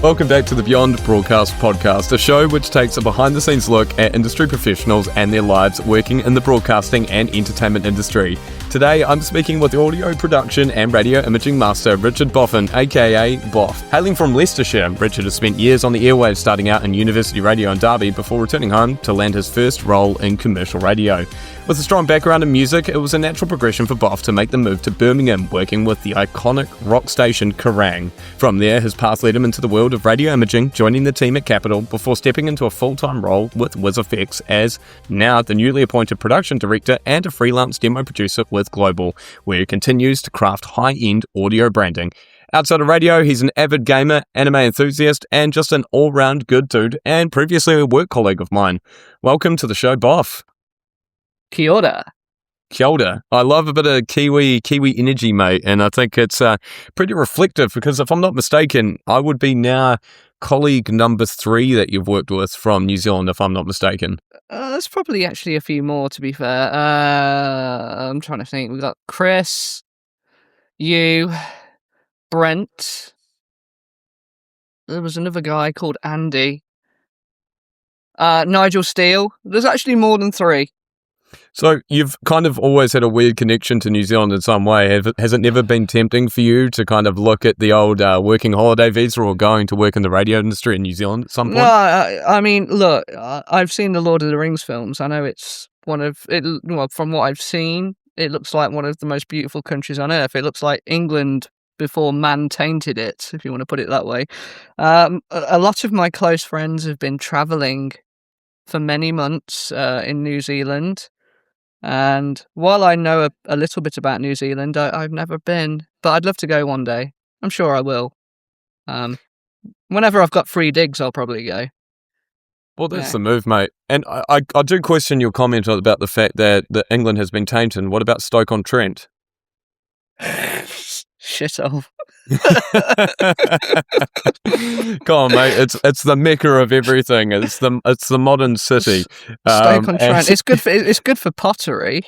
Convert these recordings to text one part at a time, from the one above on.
Welcome back to the Beyond Broadcast podcast, a show which takes a behind-the-scenes look at industry professionals and their lives working in the broadcasting and entertainment industry. Today, I'm speaking with audio production and radio imaging master Richard Boffin, aka Boff. Hailing from Leicestershire, Richard has spent years on the airwaves, starting out in university radio in Derby before returning home to land his first role in commercial radio. With a strong background in music, it was a natural progression for Boff to make the move to Birmingham, working with the iconic rock station Kerrang! From there, his path led him into the world of radio imaging, joining the team at Capital before stepping into a full-time role with WIZZFX as now the newly appointed production director and a freelance demo producer with Global, where he continues to craft high-end audio branding. Outside of radio, he's an avid gamer, anime enthusiast, and just an all-round good dude, and previously a work colleague of mine. Welcome to the show, Boff. Kia ora. Kia ora. I love a bit of Kiwi energy, mate, and I think it's pretty reflective because if I'm not mistaken, I would be now colleague number 3 that you've worked with from New Zealand, if I'm not mistaken. There's probably actually a few more, to be fair. I'm trying to think. We've got Chris, you, Brent. There was another guy called Andy. Nigel Steele. There's actually more than 3. So you've kind of always had a weird connection to New Zealand in some way. Has it never been tempting for you to kind of look at the old working holiday visa or going to work in the radio industry in New Zealand at some point? No, I mean, look, I've seen the Lord of the Rings films. I know it's from what I've seen, it looks like one of the most beautiful countries on earth. It looks like England before man tainted it, if you want to put it that way. A lot of my close friends have been travelling for many months in New Zealand. And while I know a little bit about New Zealand, I've never been, but I'd love to go one day. I'm sure I will. Whenever I've got free digs, I'll probably go. Well, that's the move, mate. And I do question your comment about the fact that England has been tainted. What about Stoke-on-Trent? Shithole. Come on, mate. It's the mecca of everything. It's the modern city. Stoke-on-Trent. It's good for pottery.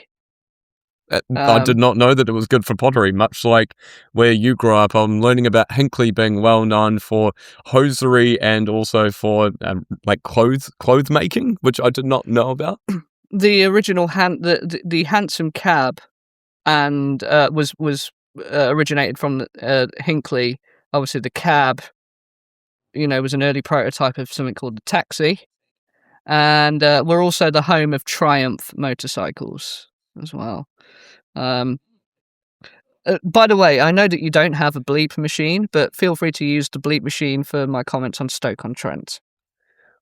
I did not know that it was good for pottery. Much like where you grew up, I'm learning about Hinckley being well known for hosiery and also for like clothes making, which I did not know about. The original the handsome cab, and was originated from Hinckley. Obviously, the cab, was an early prototype of something called the taxi, and we're also the home of Triumph motorcycles as well. By the way, I know that you don't have a bleep machine, but feel free to use the bleep machine for my comments on Stoke-on-Trent.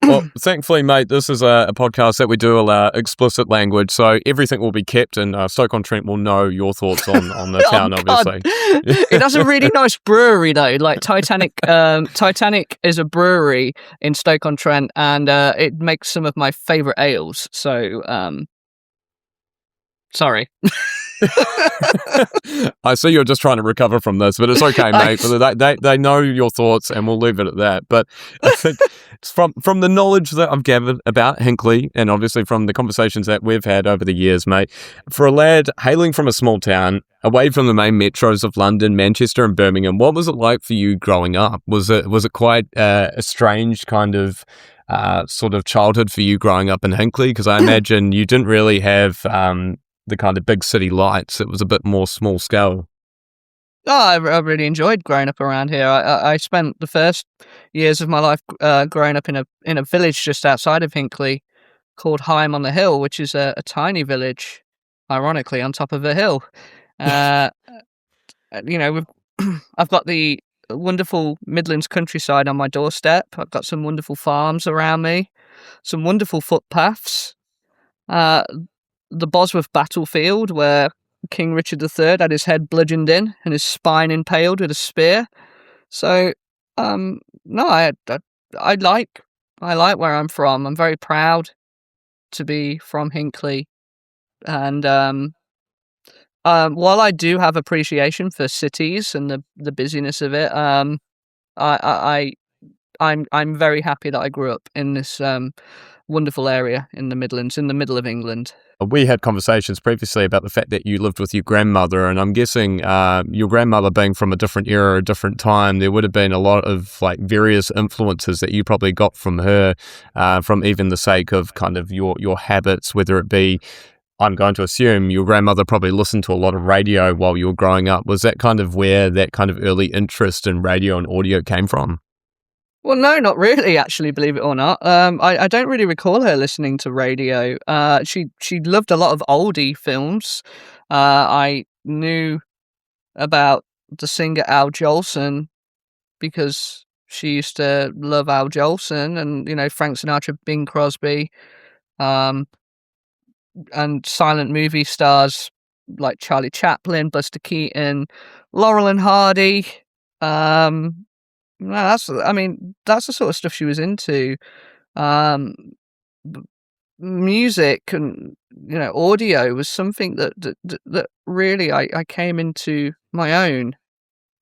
Well, thankfully, mate, this is a podcast that we do allow explicit language, so everything will be kept, and Stoke-on-Trent will know your thoughts on the town, obviously. It has a really nice brewery, though. Like Titanic is a brewery in Stoke-on-Trent, and it makes some of my favourite ales. So, sorry. I see you're just trying to recover from this, but it's okay, mate. They know your thoughts, and we'll leave it at that. But I think it's from the knowledge that I've gathered about Hinckley, and obviously from the conversations that we've had over the years, mate, for a lad hailing from a small town, away from the main metros of London, Manchester, and Birmingham, what was it like for you growing up? Was it quite a strange kind of sort of childhood for you growing up in Hinckley? Because I imagine you didn't really have the kind of big city lights. It was a bit more small scale. Oh, I really enjoyed growing up around here. I spent the first years of my life growing up in a village just outside of Hinckley called Higham on the Hill, which is a tiny village, ironically, on top of a hill. I've got the wonderful Midlands countryside on my doorstep. I've got some wonderful farms around me, some wonderful footpaths. The Bosworth battlefield where King Richard III had his head bludgeoned in and his spine impaled with a spear. So, no, I like where I'm from. I'm very proud to be from Hinckley, and while I do have appreciation for cities and the busyness of it, I I'm very happy that I grew up in this wonderful area in the Midlands, in the middle of England. We had conversations previously about the fact that you lived with your grandmother, and I'm guessing your grandmother being from a different era, a different time, there would have been a lot of like various influences that you probably got from her, from even the sake of kind of your habits, whether it be, I'm going to assume your grandmother probably listened to a lot of radio while you were growing up. Was that kind of where that kind of early interest in radio and audio came from? Well, no, not really, actually, believe it or not. I don't really recall her listening to radio. She loved a lot of oldie films. I knew about the singer Al Jolson because she used to love Al Jolson and, Frank Sinatra, Bing Crosby, um, and silent movie stars like Charlie Chaplin, Buster Keaton, Laurel and Hardy. No, that's the sort of stuff she was into. Um, b- Music and audio was something that really I came into my own.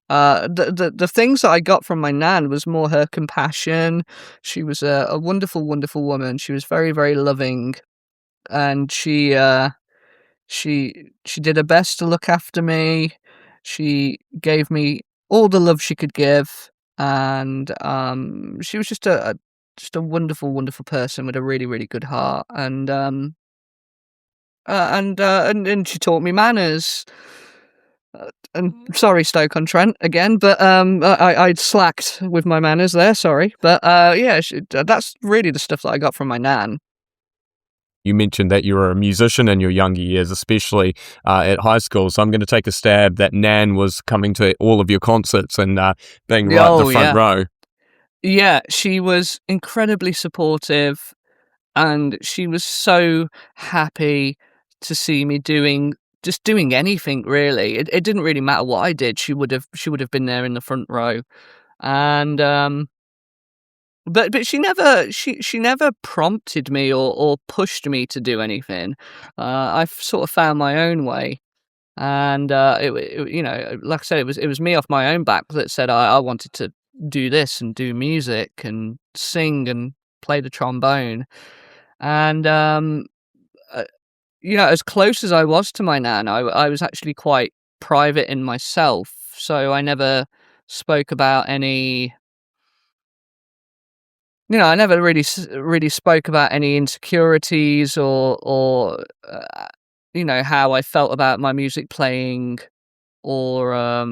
The things that I got from my nan was more her compassion. She was a wonderful, wonderful woman. She was very, very loving, and she did her best to look after me. She gave me all the love she could give, and she was just a wonderful, wonderful person with a really, really good heart. And she taught me manners. And sorry, Stoke-on-Trent again, but I'd slacked with my manners there. Sorry, but yeah, that's really the stuff that I got from my nan. You mentioned that you were a musician in your younger years, especially at high school. So I'm going to take a stab that Nan was coming to all of your concerts and being right at the front row. Yeah, she was incredibly supportive, and she was so happy to see me doing anything really. It didn't really matter what I did. She would have been there in the front row, and but she never prompted me or pushed me to do anything. I sort of found my own way, and like I said, it was me off my own back that said I wanted to do this and do music and sing and play the trombone. And as close as I was to my nan, I was actually quite private in myself, so I never spoke about any. I never really spoke about any insecurities or how I felt about my music playing or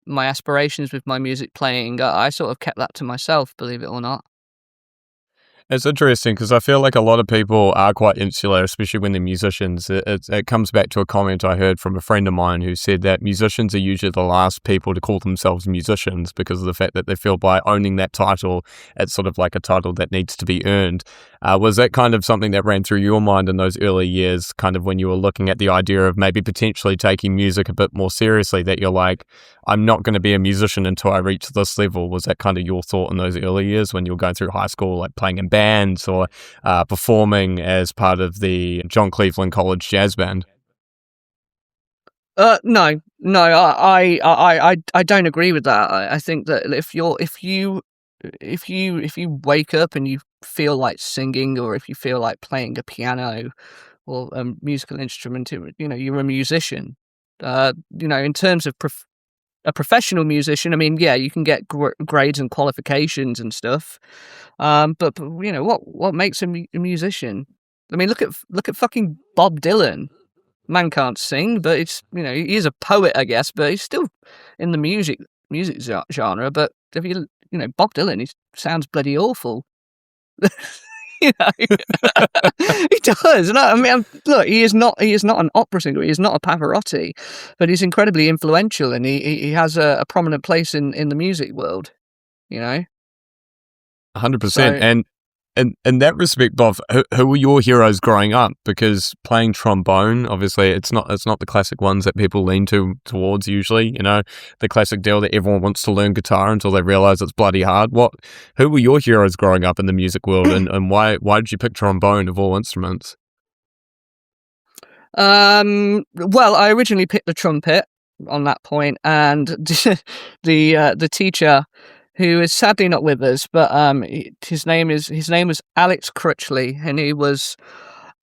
my aspirations with my music playing. I sort of kept that to myself, believe it or not. It's interesting because I feel like a lot of people are quite insular, especially when they're musicians. It comes back to a comment I heard from a friend of mine who said that musicians are usually the last people to call themselves musicians because of the fact that they feel by owning that title, it's sort of like a title that needs to be earned. Was that kind of something that ran through your mind in those early years, kind of when you were looking at the idea of maybe potentially taking music a bit more seriously, that you're like, I'm not going to be a musician until I reach this level? Was that kind of your thought in those early years when you were going through high school, like playing in bands or performing as part of the John Cleveland College Jazz Band? No, I don't agree with that. I think that if you wake up and you feel like singing, or if you feel like playing a piano or a musical instrument, you're a musician. In terms of a professional musician, I mean, yeah, you can get grades and qualifications and stuff. But what makes a musician? I mean, look at fucking Bob Dylan. Man can't sing, but he is a poet, I guess, but he's still in the music genre. But if Bob Dylan, he sounds bloody awful. He does. No, I mean, look, he is not an opera singer. He is not a Pavarotti, but he's incredibly influential, and he has a prominent place in the music world. 100%. So, And in that respect, Boff, who were your heroes growing up? Because playing trombone, obviously, it's not the classic ones that people lean towards usually. The classic deal that everyone wants to learn guitar until they realize it's bloody hard. Who were your heroes growing up in the music world, and why did you pick trombone of all instruments? well, I originally picked the trumpet on that point, and the teacher who is sadly not with us, but his name was Alex Crutchley, and he was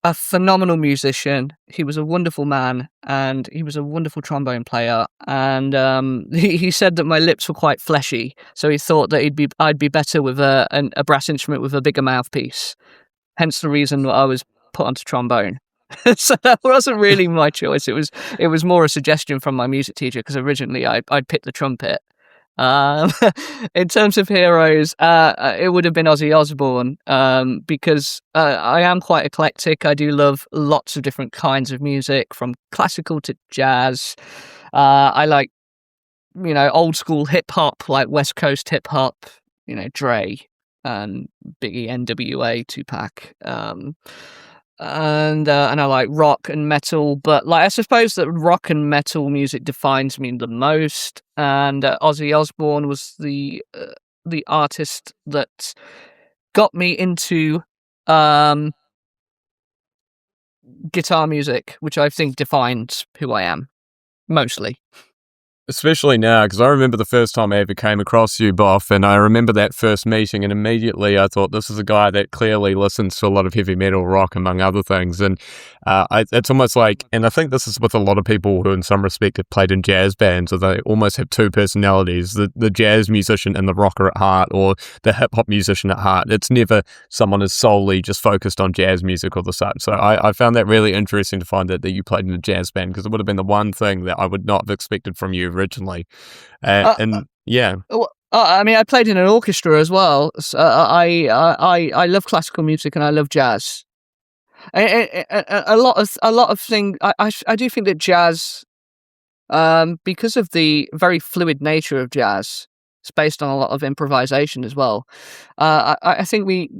a phenomenal musician. He was a wonderful man, and he was a wonderful trombone player. And he said that my lips were quite fleshy, so he thought that I'd be better with a brass instrument with a bigger mouthpiece. Hence the reason that I was put onto trombone. So that wasn't really my choice. It was more a suggestion from my music teacher, because originally I'd picked the trumpet. In terms of heroes, it would have been Ozzy Osbourne, because I am quite eclectic. I do love lots of different kinds of music, from classical to jazz. I like, old school hip hop, like West Coast hip hop, Dre and Biggie, NWA, Tupac. And I like rock and metal, but I suppose that rock and metal music defines me the most. And Ozzy Osbourne was the artist that got me into guitar music, which I think defines who I am mostly. Especially now, because I remember the first time I ever came across you, Boff, and I remember that first meeting, and immediately I thought, this is a guy that clearly listens to a lot of heavy metal, rock, among other things. And it's almost like, and I think this is with a lot of people who in some respect have played in jazz bands, or they almost have two personalities, the jazz musician and the rocker at heart, or the hip-hop musician at heart. It's never someone who's solely just focused on jazz music or the such. So I found that really interesting to find that you played in a jazz band, because it would have been the one thing that I would not have expected from you originally. Yeah. I mean, I played in an orchestra as well. So I love classical music, and I love jazz. A lot of things. I do think that jazz, because of the very fluid nature of jazz, it's based on a lot of improvisation as well. I think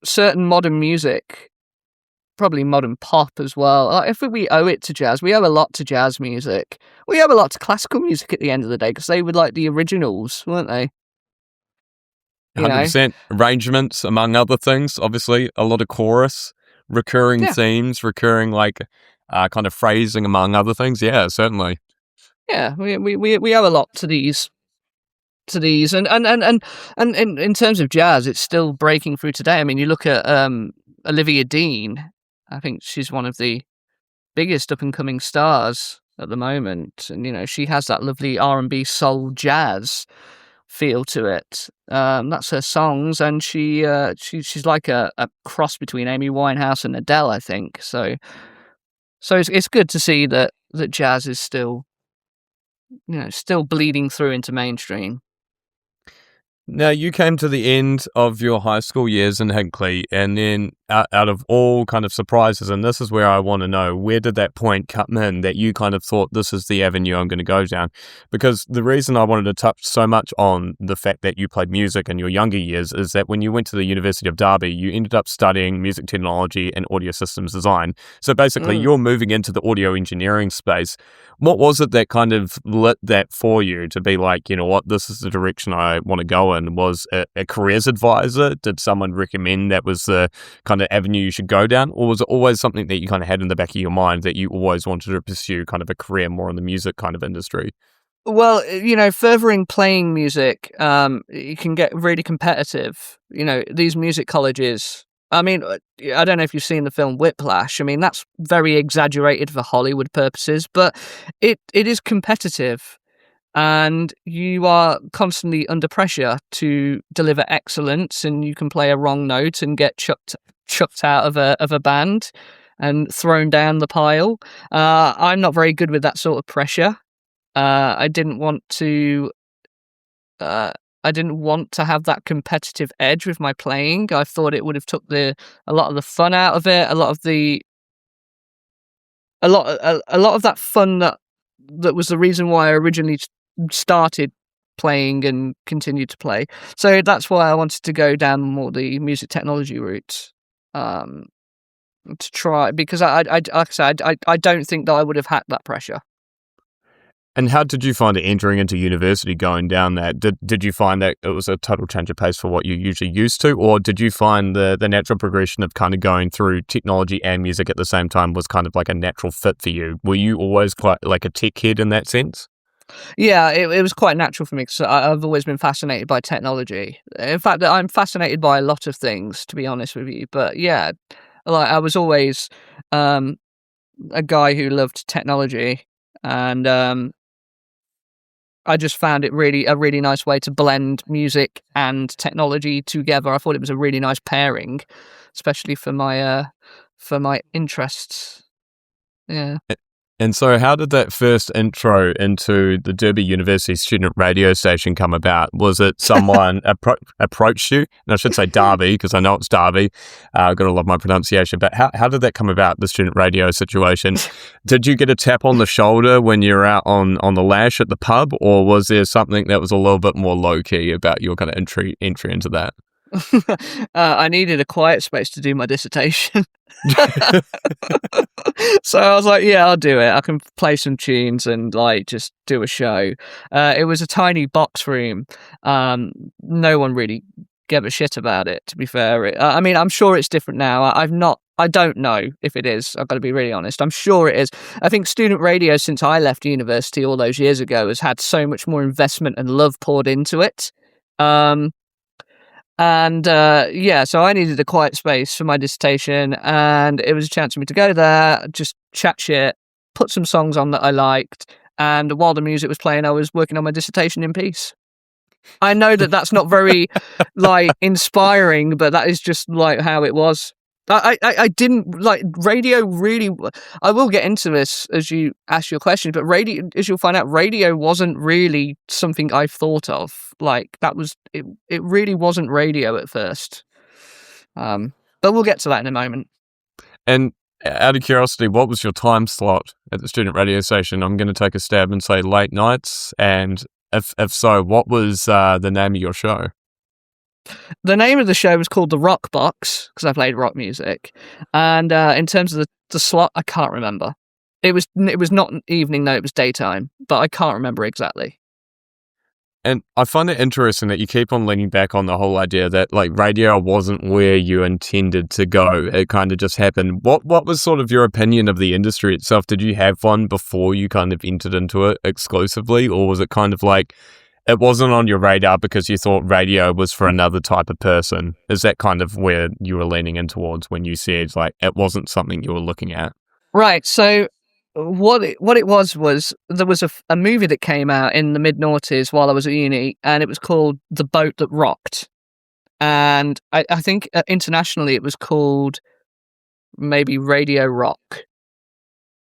certain modern music, probably modern pop as well. If we owe it to jazz, we owe a lot to jazz music. We owe a lot to classical music at the end of the day, because they were like the originals, weren't they? 100%. Arrangements, among other things. Obviously, a lot of chorus, recurring themes, recurring kind of phrasing, among other things. Yeah, certainly. Yeah, we owe a lot to these. And in terms of jazz, it's still breaking through today. I mean, you look at Olivia Dean. I think she's one of the biggest up-and-coming stars at the moment, and she has that lovely R&B soul jazz feel to it. That's her songs, and she's like a cross between Amy Winehouse and Adele, I think. So it's good to see that jazz is still bleeding through into mainstream. Now, you came to the end of your high school years in Hinckley, and then out of all kind of surprises, and this is where I want to know, where did that point come in that you kind of thought, this is the avenue I'm going to go down? Because the reason I wanted to touch so much on the fact that you played music in your younger years is that when you went to the University of Derby, you ended up studying music technology and audio systems design. So basically, you're moving into the audio engineering space. What was it that kind of lit that for you to be like, you know what, this is the direction I want to go in? Was a careers advisor? Did someone recommend that was the kind of avenue you should go down? Or was it always something that you kind of had in the back of your mind that you always wanted to pursue kind of a career more in the music kind of industry? Well, furthering playing music, you can get really competitive. These music colleges, I mean, I don't know if you've seen the film Whiplash. I mean, that's very exaggerated for Hollywood purposes, but it is competitive, and you are constantly under pressure to deliver excellence, and you can play a wrong note and get chucked out of a band and thrown down the pile. I'm not very good with that sort of pressure. I didn't want to have that competitive edge with my playing. I thought it would have took a lot of the fun out of it, a lot of that fun that was the reason why I originally started playing and continued to play. So that's why I wanted to go down more the music technology route, to try, because like I said, I don't think that I would have hacked that pressure. And how did you find it entering into university, going down that? Did you find that it was a total change of pace for what you're usually used to? Or did you find the natural progression of kind of going through technology and music at the same time was kind of like a natural fit for you? Were you always quite like a tech head in that sense? Yeah, it was quite natural for me because I've always been fascinated by technology. In fact, I'm fascinated by a lot of things, to be honest with you. But yeah, like I was always um, a guy who loved technology, and I just found it a really nice way to blend music and technology together. I thought it was a really nice pairing, especially for my interests. Yeah. And so how did that first intro into the Derby University student radio station come about? Was it someone approached you? And I should say Derby, because I know it's Derby. I've got to love my pronunciation. But how did that come about, the student radio situation? Did you get a tap on the shoulder when you were out on the lash at the pub? Or was there something that was a little bit more low-key about your kind of entry into that? I needed a quiet space to do my dissertation. So I was like, yeah, I'll do it. I can play some tunes and like just do a show. It was a tiny box room. No one really gave a shit about it, to be fair. I mean, I'm sure it's different now. I don't know if it is. I've got to be really honest. I'm sure it is. I think student radio, since I left university all those years ago, has had so much more investment and love poured into it. So I needed a quiet space for my dissertation, and it was a chance for me to go there, just chat shit, put some songs on that I liked, and while the music was playing, I was working on my dissertation in peace. I know that that's not very, like, inspiring, but that is just, like, how it was. I didn't, like, radio really... I will get into this as you ask your question, but radio, as you'll find out, radio wasn't really something I thought of. Like, that was... It really wasn't radio at first. But we'll get to that in a moment. And out of curiosity, what was your time slot at the student radio station? I'm going to take a stab and say late nights. And if so, what was the name of your show? The name of the show was called The Rock Box, because I played rock music. And in terms of the slot, I can't remember. It was not evening, though, it was daytime, but I can't remember exactly. And I find it interesting that you keep on leaning back on the whole idea that, like, radio wasn't where you intended to go. It kind of just happened. What was sort of your opinion of the industry itself? Did you have one before you kind of entered into it exclusively? Or was it kind of like it wasn't on your radar because you thought radio was for another type of person? Is that kind of where you were leaning in towards when you said, like, it wasn't something you were looking at? Right, so... What it was there was a movie that came out in the mid-noughties while I was at uni, and it was called The Boat That Rocked. And I think internationally it was called maybe Radio Rock.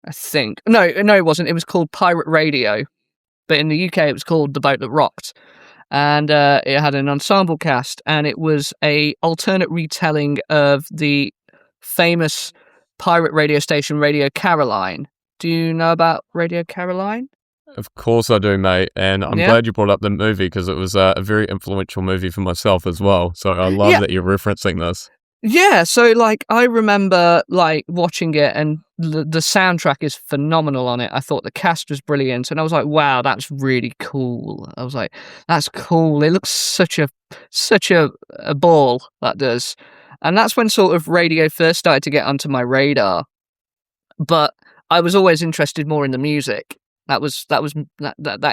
I think. No, it wasn't. It was called Pirate Radio. But in the UK it was called The Boat That Rocked. And it had an ensemble cast, and it was a alternate retelling of the famous pirate radio station Radio Caroline. Do you know about Radio Caroline? Of course I do, mate. And I'm glad you brought up the movie because it was a very influential movie for myself as well. So I love that you're referencing this. Yeah, so like I remember like watching it, and the soundtrack is phenomenal on it. I thought the cast was brilliant, and I was like, wow, that's really cool. I was like, that's cool. It looks such a ball, that does. And that's when sort of radio first started to get onto my radar. But I was always interested more in the music. That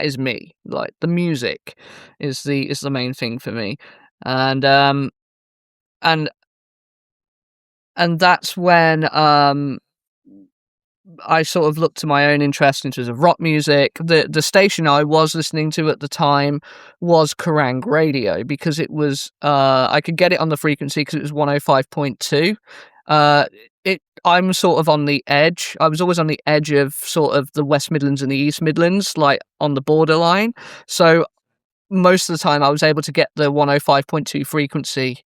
is me. Like the music is the main thing for me, and that's when I sort of looked to my own interest in terms of rock music. The station I was listening to at the time was Kerrang Radio, because it was I could get it on the frequency because it was 105.2. I'm sort of on the edge. I was always on the edge of sort of the West Midlands and the East Midlands, like on the borderline. So most of the time I was able to get the 105.2 frequency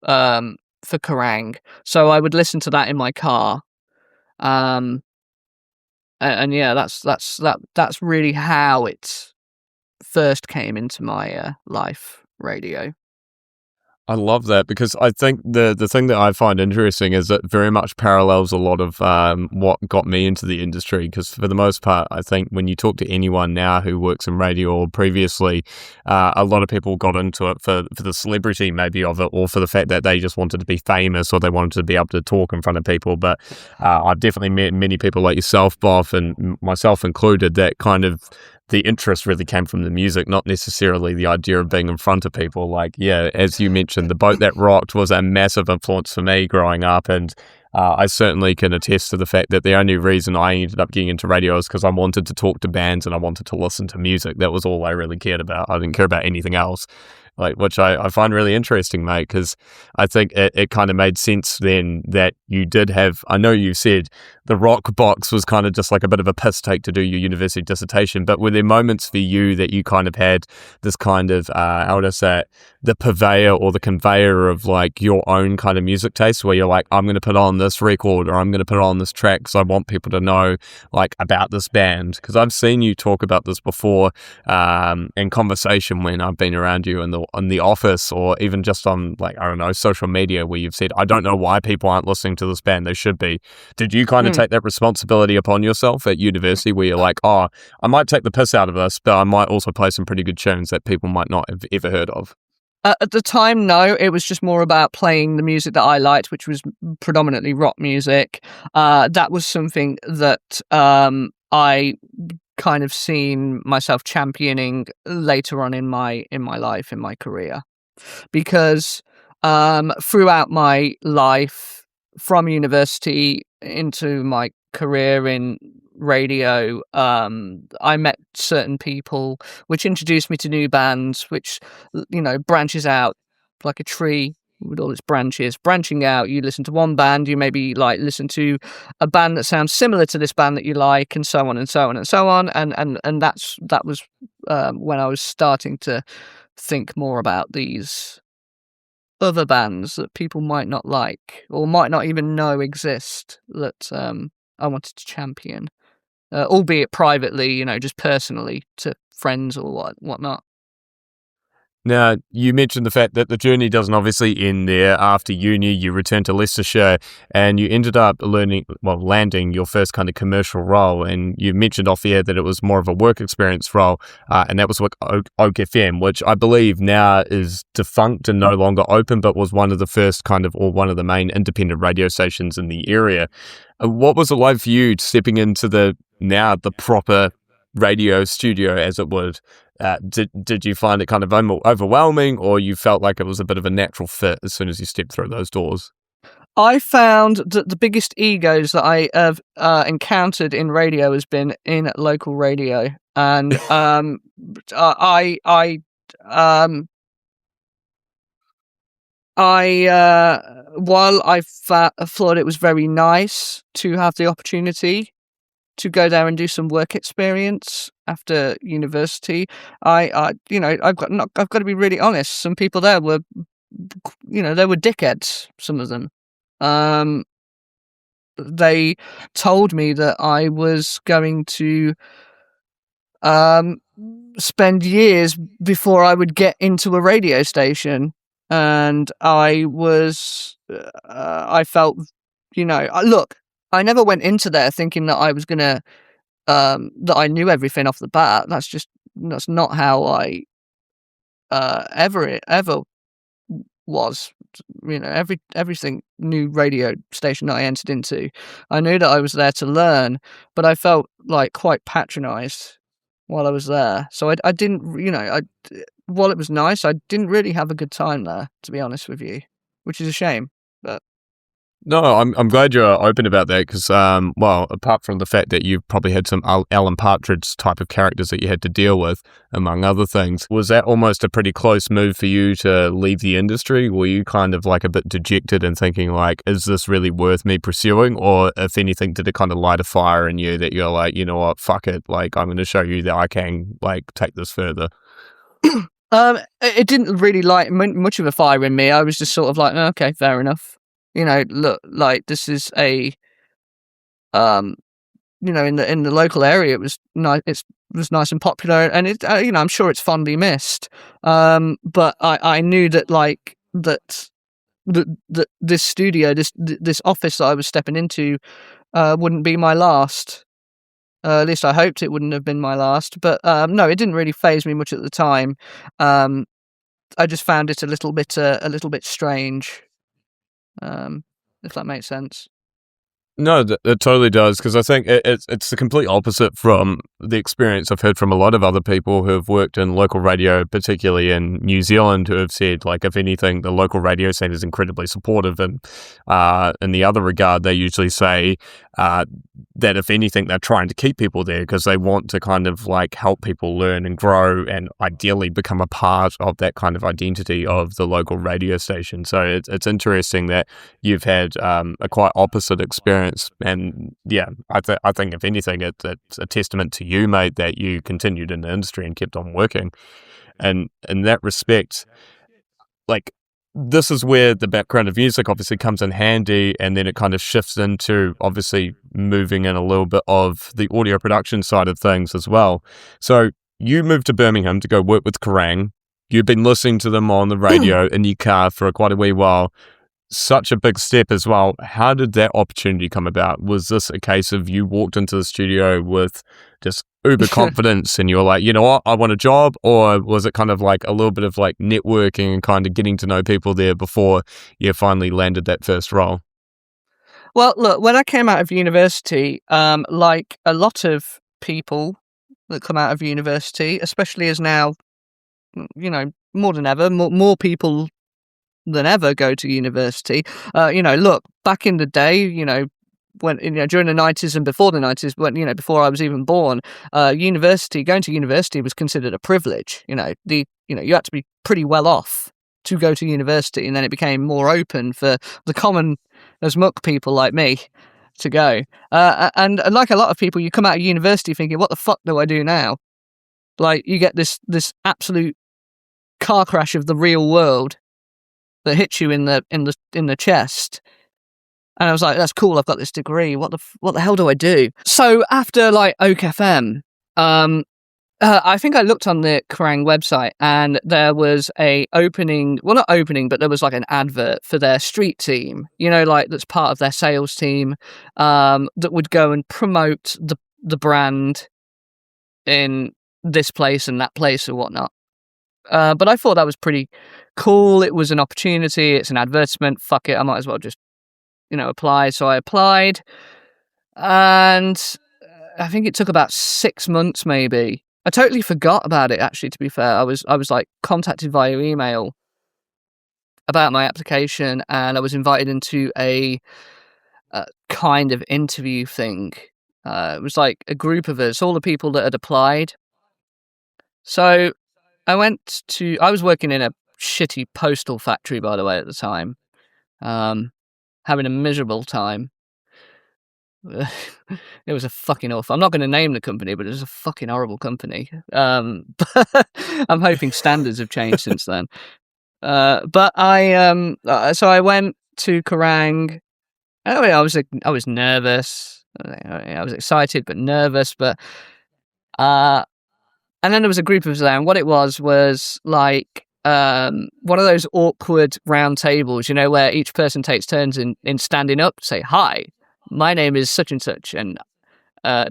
for Kerrang. So I would listen to that in my car. And yeah, that's really how it first came into my life, radio. I love that, because I think the thing that I find interesting is that very much parallels a lot of what got me into the industry, because for the most part, I think when you talk to anyone now who works in radio or previously, a lot of people got into it for the celebrity maybe of it, or for the fact that they just wanted to be famous, or they wanted to be able to talk in front of people. But I've definitely met many people like yourself, Boff, and myself included, that kind of the interest really came from the music, not necessarily the idea of being in front of people. Like, yeah, as you mentioned, The Boat That Rocked was a massive influence for me growing up, and I certainly can attest to the fact that the only reason I ended up getting into radio is because I wanted to talk to bands and I wanted to listen to music. That was all I really cared about. I didn't care about anything else. Like, which I find really interesting, mate, because I think it kind of made sense then that you did have, I know you said the rock box was kind of just like a bit of a piss take to do your university dissertation, but were there moments for you that you kind of had this kind of, how would I say it, the purveyor or the conveyor of like your own kind of music taste where you're like, I'm going to put on this record or I'm going to put on this track because I want people to know like about this band? Because I've seen you talk about this before in conversation when I've been around you in the office or even just on like, I don't know, social media where you've said, I don't know why people aren't listening to this band. They should be. Did you kind of take that responsibility upon yourself at university where you're like, oh, I might take the piss out of this, but I might also play some pretty good tunes that people might not have ever heard of? At the time, no. It was just more about playing the music that I liked, which was predominantly rock music. That was something that I kind of seen myself championing later on in my life, in my career, because throughout my life, from university into my career in radio, I met certain people which introduced me to new bands, which, you know, branches out like a tree with all its branches. Branching out, you listen to one band, you maybe like listen to a band that sounds similar to this band that you like, and so on and so on and so on. And that was when I was starting to think more about these other bands that people might not like or might not even know exist that I wanted to champion. Albeit privately, you know, just personally to friends or whatnot. Now, you mentioned the fact that the journey doesn't obviously end there. After uni, you returned to Leicestershire and you ended up landing your first kind of commercial role. And you mentioned off air that it was more of a work experience role, and that was with Oak FM, which I believe now is defunct and no longer open, but was one of the first or one of the main independent radio stations in the area. What was it like for you stepping into the proper radio studio, as it would? Did you find it kind of overwhelming, or you felt like it was a bit of a natural fit as soon as you stepped through those doors? I found that the biggest egos that I have encountered in radio has been in local radio, and while I thought it was very nice to have the opportunity to go there and do some work experience after university, I've got to be really honest. Some people there were, they were dickheads. Some of them, they told me that I was going to spend years before I would get into a radio station, and I felt, look, I never went into there thinking that I was gonna that I knew everything off the bat. That's not how I ever was. Everything new radio station that I entered into, I knew that I was there to learn, but I felt like quite patronized while I was there. So I didn't, while it was nice, I didn't really have a good time there, to be honest with you, which is a shame. But no, I'm glad you're open about that because, apart from the fact that you probably had some Alan Partridge type of characters that you had to deal with, among other things, was that almost a pretty close move for you to leave the industry? Were you kind of like a bit dejected and thinking like, is this really worth me pursuing? Or if anything, did it kind of light a fire in you that you're like, you know what, fuck it, like I'm going to show you that I can like take this further? It didn't really light much of a fire in me. I was just sort of like, okay, fair enough. Look, like this is a, in the local area, it was nice. It was nice and popular, and it, I'm sure it's fondly missed. But I knew that like that this studio, this office that I was stepping into, wouldn't be my last. At least I hoped it wouldn't have been my last. But no, it didn't really faze me much at the time. I just found it a little bit strange. If that makes sense. No, it totally does, because I think it's the complete opposite from the experience I've heard from a lot of other people who have worked in local radio, particularly in New Zealand, who have said, like, if anything, the local radio scene is incredibly supportive, and in the other regard, they usually say that if anything, they're trying to keep people there because they want to kind of like help people learn and grow and ideally become a part of that kind of identity of the local radio station. So it's interesting that you've had a quite opposite experience, and yeah, I think if anything, it's a testament to you, mate, that you continued in the industry and kept on working. And in that respect, like, this is where the background of music obviously comes in handy, and then it kind of shifts into obviously moving in a little bit of the audio production side of things as well. So you moved to Birmingham to go work with Kerrang. You've been listening to them on the radio in your car for quite a wee while. Such a big step as well. How did that opportunity come about? Was this a case of you walked into the studio with just uber confidence and you're like, you know what, I want a job? Or was it kind of like a little bit of like networking and kind of getting to know people there before you finally landed that first role? Well, look, when I came out of university, like a lot of people that come out of university, especially as now, more than ever, more people than ever go to university. Look, back in the day, when during the 90s and before the 90s, when before I was even born, going to university was considered a privilege. You had to be pretty well off to go to university, and then it became more open for the common as muck people like me to go. And like a lot of people, you come out of university thinking, "What the fuck do I do now?" Like, you get this absolute car crash of the real world that hits you in the chest. And I was like, that's cool, I've got this degree, what the hell do I do? So after like Oak FM, I think I looked on the Kerrang website, and there was a opening, well, not opening, but there was like an advert for their street team, like that's part of their sales team, that would go and promote the brand in this place and that place or whatnot. But I thought that was pretty cool. It was an opportunity. It's an advertisement. Fuck it. I might as well just, apply. So I applied, and I think it took about 6 months, maybe. I totally forgot about it, actually, to be fair. I was like contacted via email about my application, and I was invited into a kind of interview thing. It was like a group of us, all the people that had applied. So I was working in a shitty postal factory, by the way, at the time, having a miserable time. It was a fucking awful. I'm not going to name the company, but it was a fucking horrible company. But I'm hoping standards have changed since then. But so I went to Kerrang. I was nervous. I was excited but nervous. But and then there was a group of us there, and what it was like one of those awkward round tables, where each person takes turns in standing up to say, "Hi, my name is such and such, and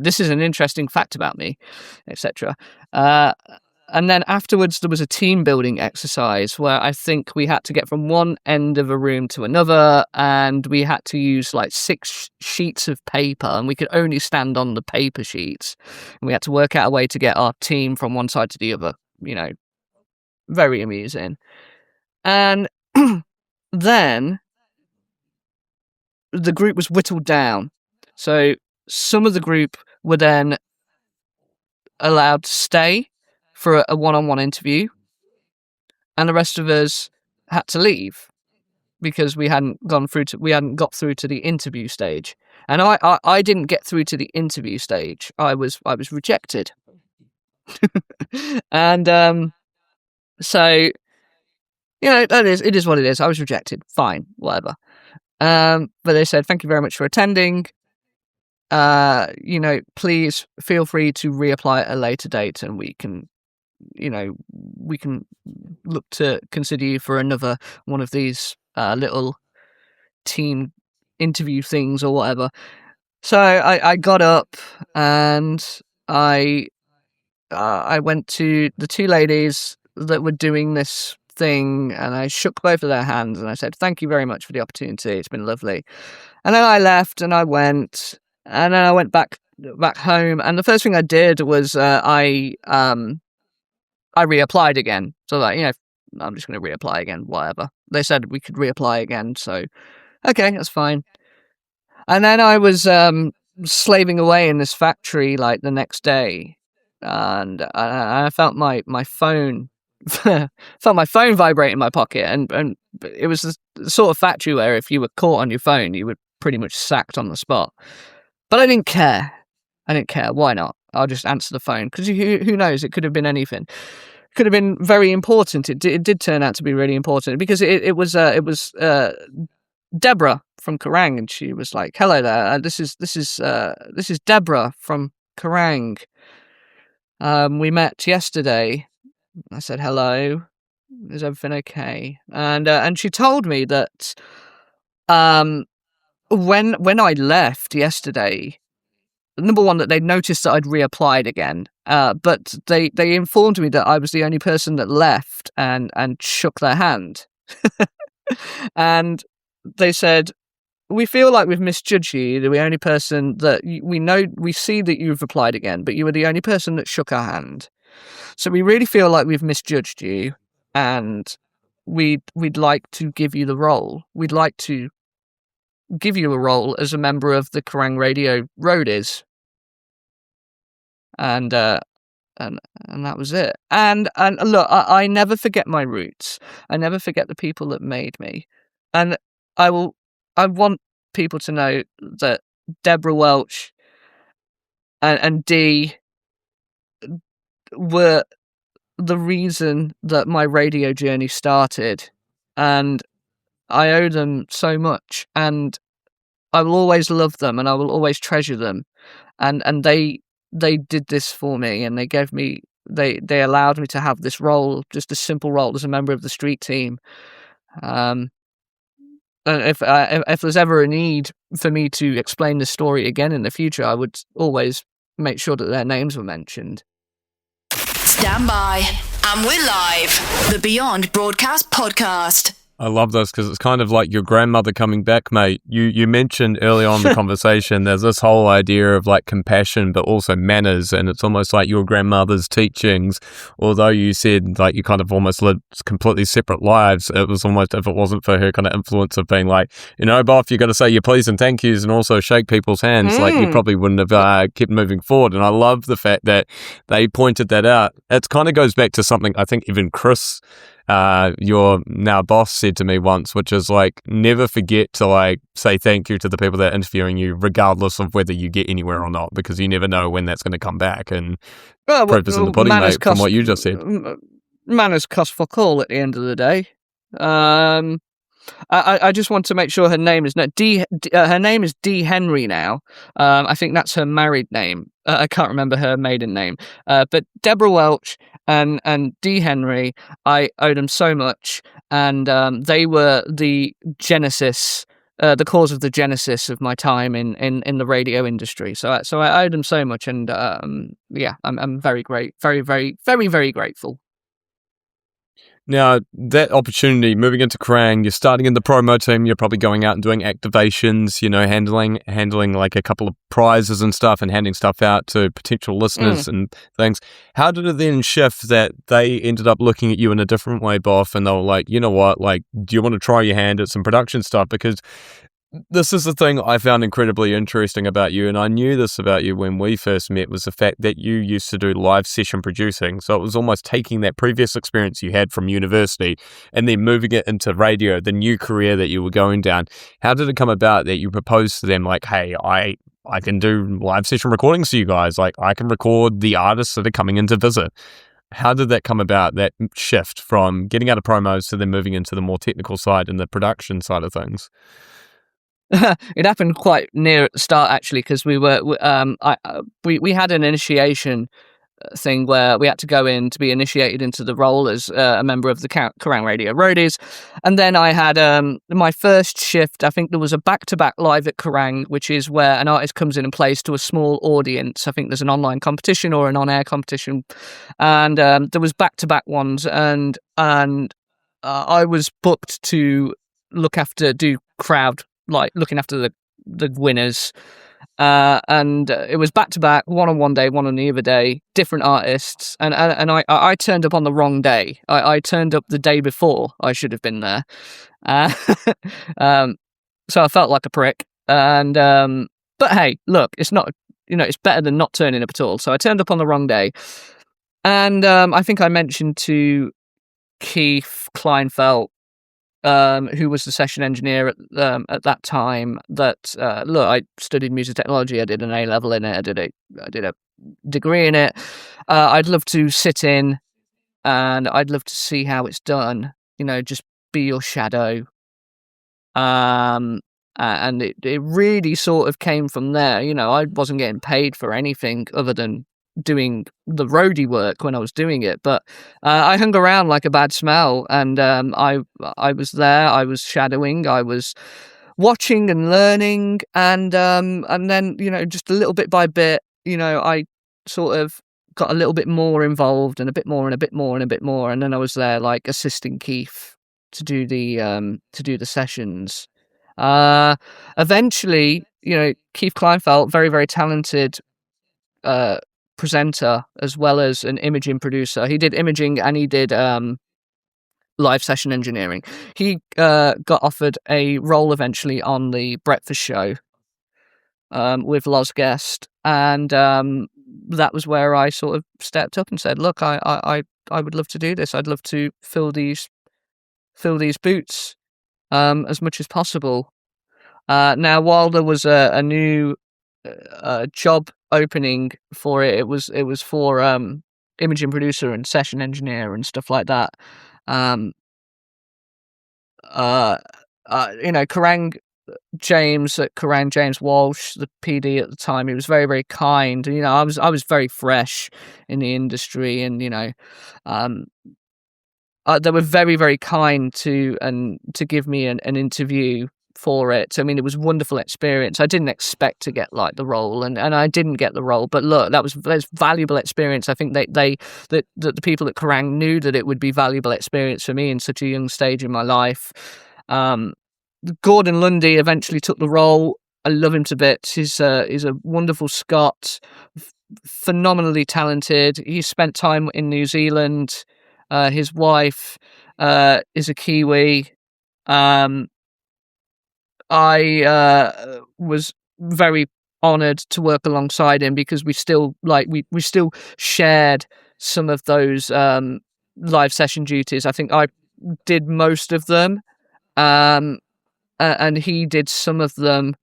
this is an interesting fact about me," etc. And then afterwards, there was a team building exercise where I think we had to get from one end of a room to another, and we had to use like 6 sheets of paper, and we could only stand on the paper sheets. And we had to work out a way to get our team from one side to the other. Very amusing. And then the group was whittled down. So some of the group were then allowed to stay for a one-on-one interview, and the rest of us had to leave because we hadn't got through to the interview stage. And I didn't get through to the interview stage. I was rejected. And so it is what it is. I was rejected. Fine, whatever. But they said, "Thank you very much for attending. Please feel free to reapply at a later date, and we can look to consider you for another one of these little team interview things or whatever." So I got up, and I went to the 2 ladies that were doing this thing, and I shook both of their hands, and I said, "Thank you very much for the opportunity. It's been lovely." And then I left and I went, and then I went back home. And the first thing I did was I reapplied again. So like, I'm just going to reapply again, whatever. They said we could reapply again. So, okay, that's fine. And then I was slaving away in this factory like the next day, and I felt my phone felt my phone vibrate in my pocket, and it was the sort of factory where if you were caught on your phone, you were pretty much sacked on the spot. But I didn't care. Why not? I'll just answer the phone, because who knows? It could have been anything. It could have been very important. It did turn out to be really important, because it was Deborah from Kerrang, and she was like, "Hello there. This is Deborah from Kerrang. We met yesterday." I said, "Hello. Is everything okay?" And she told me that when I left yesterday, number one, that they'd noticed that I'd reapplied again, but they informed me that I was the only person that left and shook their hand. And they said, "We feel like we've misjudged you. You're the only person that we see that you've applied again, but you were the only person that shook our hand. So we really feel like we've misjudged you, and we'd like to give you the role. We'd like to give you a role as a member of the Kerrang Radio Roadies." And that was it. And look, I never forget my roots. I never forget the people that made me. And I want people to know that Deborah Welch and Dee were the reason that my radio journey started, and I owe them so much, and I will always love them, and I will always treasure them. And they did this for me, and they allowed me to have this role, just a simple role as a member of the street team. And if there's ever a need for me to explain the story again in the future, I would always make sure that their names were mentioned. Stand by, and we're live. The Beyond Broadcast Podcast. I love this, because it's kind of like your grandmother coming back, mate. You mentioned early on in the conversation, there's this whole idea of like compassion, but also manners, and it's almost like your grandmother's teachings. Although you said like you kind of almost lived completely separate lives, it was almost, if it wasn't for her kind of influence of being like, Boff, you got to say your please and thank yous and also shake people's hands, like you probably wouldn't have kept moving forward. And I love the fact that they pointed that out. It kind of goes back to something I think even Chris, your now boss, said to me once, which is like, never forget to like say thank you to the people that are interviewing you, regardless of whether you get anywhere or not, because you never know when that's going to come back. And proof is in the pudding, mate, from what you just said. Manners cost fuck all at the end of the day. I just want to make sure her name is her name is Dee Henry now. I think that's her married name. I can't remember her maiden name. But Deborah Welch and Dee Henry, I owe them so much, and they were the genesis, the cause of the genesis of my time in the radio industry. So I owe them so much, and I'm very very grateful. Now, that opportunity, moving into Kerrang, you're starting in the promo team, you're probably going out and doing activations, handling like a couple of prizes and stuff, and handing stuff out to potential listeners and things. How did it then shift that they ended up looking at you in a different way, Boff, and they were like, you know what, like, do you want to try your hand at some production stuff? Because this is the thing I found incredibly interesting about you, and I knew this about you when we first met, was the fact that you used to do live session producing. So it was almost taking that previous experience you had from university and then moving it into radio, the new career that you were going down. How did it come about that you proposed to them like, hey, I can do live session recordings for you guys, like I can record the artists that are coming in to visit? How did that come about, that shift from getting out of promos to then moving into the more technical side and the production side of things? It happened quite near at the start, actually, because we had an initiation thing where we had to go in to be initiated into the role as a member of the Kerrang Radio Roadies, and then I had my first shift. I think there was a back-to-back live at Kerrang, which is where an artist comes in and plays to a small audience. I think there's an online competition or an on-air competition, and there was back-to-back ones, and I was booked to do crowd, like looking after the winners. And it was back to back, one on one day, one on the other day, different artists. And I turned up on the wrong day. I turned up the day before I should have been there. So I felt like a prick. And but hey, look, it's not, it's better than not turning up at all. So I turned up on the wrong day. And I think I mentioned to Keith Kleinfeld, who was the session engineer at that time, that look, I studied music technology. I did an A-level in it. I did a degree in it. I'd love to sit in, and I'd love to see how it's done. Just be your shadow. And it really sort of came from there. I wasn't getting paid for anything other than doing the roadie work when I was doing it, but I hung around like a bad smell, and I was there. I was shadowing. I was watching and learning, and then just a little bit by bit, I sort of got a little bit more involved, and a bit more, and a bit more, and a bit more, and then I was there like assisting Keith to do the sessions. Eventually, Keith Kleinfeld, very, very talented presenter as well as an imaging producer. He did imaging and he did live session engineering. He got offered a role eventually on the breakfast show with Loz Guest, and that was where I sort of stepped up and said, look, I would love to do this. I'd love to fill these boots as much as possible. Now, while there was a new job opening for it, it was for imaging producer and session engineer and stuff like that. Kerrang James Walsh, the PD at the time, he was very, very kind. And, I was very fresh in the industry, and they were very, very kind to give me an interview for it. I mean, it was a wonderful experience. I didn't expect to get like the role, and I didn't get the role, but look, that's valuable experience. I think that the people at Kerrang knew that it would be valuable experience for me in such a young stage in my life. Gordon Lundy eventually took the role. I love him to bits. He's a wonderful Scot, phenomenally talented. He spent time in New Zealand. His wife is a Kiwi. I was very honoured to work alongside him because we still shared some of those live session duties. I think I did most of them, and he did some of them,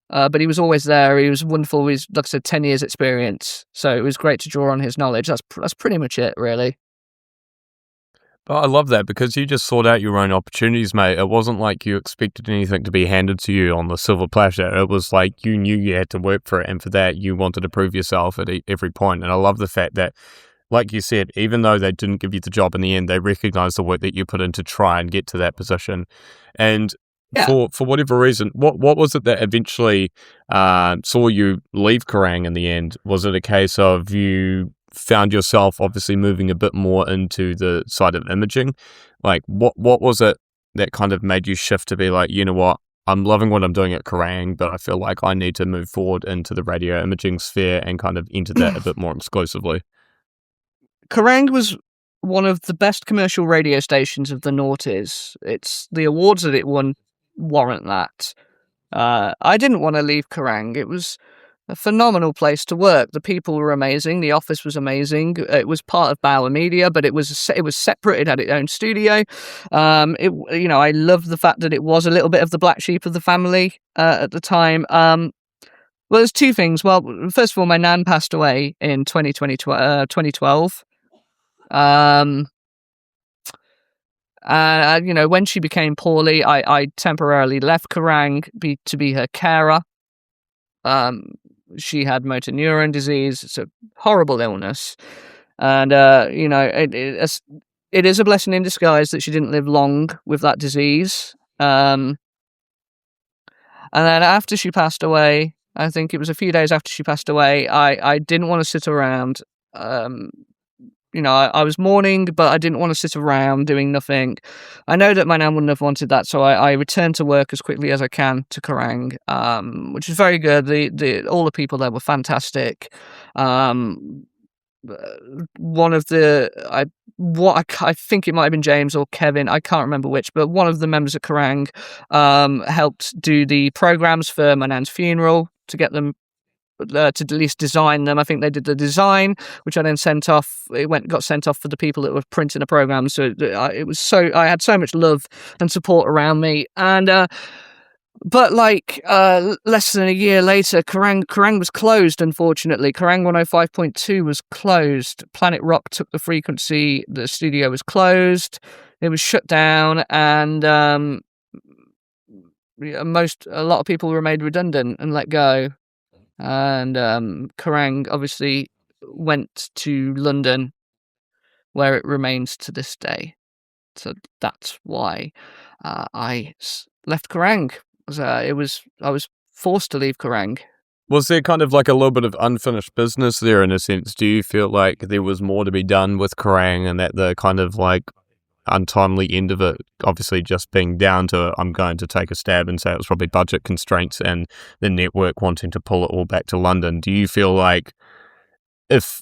but he was always there. He was wonderful. He's, like I said, 10 years experience, so it was great to draw on his knowledge. That's pretty much it, really. But I love that because you just sought out your own opportunities, mate. It wasn't like you expected anything to be handed to you on the silver platter. It was like you knew you had to work for it, and for that you wanted to prove yourself at every point. And I love the fact that, like you said, even though they didn't give you the job in the end, they recognized the work that you put in to try and get to that position. And for whatever reason, what was it that eventually saw you leave Kerrang in the end? Was it a case of you found yourself obviously moving a bit more into the side of imaging? Like what was it that kind of made you shift to be like, you know what, I'm loving what I'm doing at Kerrang, but I feel like I need to move forward into the radio imaging sphere and kind of enter that a bit more exclusively? Kerrang was one of the best commercial radio stations of the noughties. It's the awards that it won warrant that. I didn't want to leave Kerrang. It was a phenomenal place to work. The people were amazing. The office was amazing. It was part of Bauer Media, but it was separate. It had its own studio. I loved the fact that it was a little bit of the black sheep of the family at the time. Well, there's two things. Well, first of all, my nan passed away in 2012. When she became poorly, I temporarily left Kerrang to be her carer. She had motor neuron disease. It's a horrible illness. And, it is a blessing in disguise that she didn't live long with that disease. And then after she passed away, I think it was a few days after she passed away, I didn't want to sit around. I was mourning, but I didn't want to sit around doing nothing. I know that my nan wouldn't have wanted that, so I returned to work as quickly as I can to Kerrang, which is very good. All the people there were fantastic. One of I think it might have been James or Kevin, I can't remember which, but one of the members of Kerrang helped do the programs for my nan's funeral to get them to at least design them. I think they did the design, which I then sent off. Got sent off for the people that were printing the program. So I had so much love and support around me. And but less than a year later, Kerrang was closed. Unfortunately, Kerrang 105.2 was closed. Planet Rock took the frequency. The studio was closed. It was shut down, and a lot of people were made redundant and let go. And Kerrang obviously went to London, where it remains to this day. So that's why I left Kerrang. I was forced to leave Kerrang. Was there kind of like a little bit of unfinished business there in a sense? Do you feel like there was more to be done with Kerrang, and that the kind of like untimely end of it, obviously just being down to, I'm going to take a stab and say it was probably budget constraints and the network wanting to pull it all back to London? Do you feel like if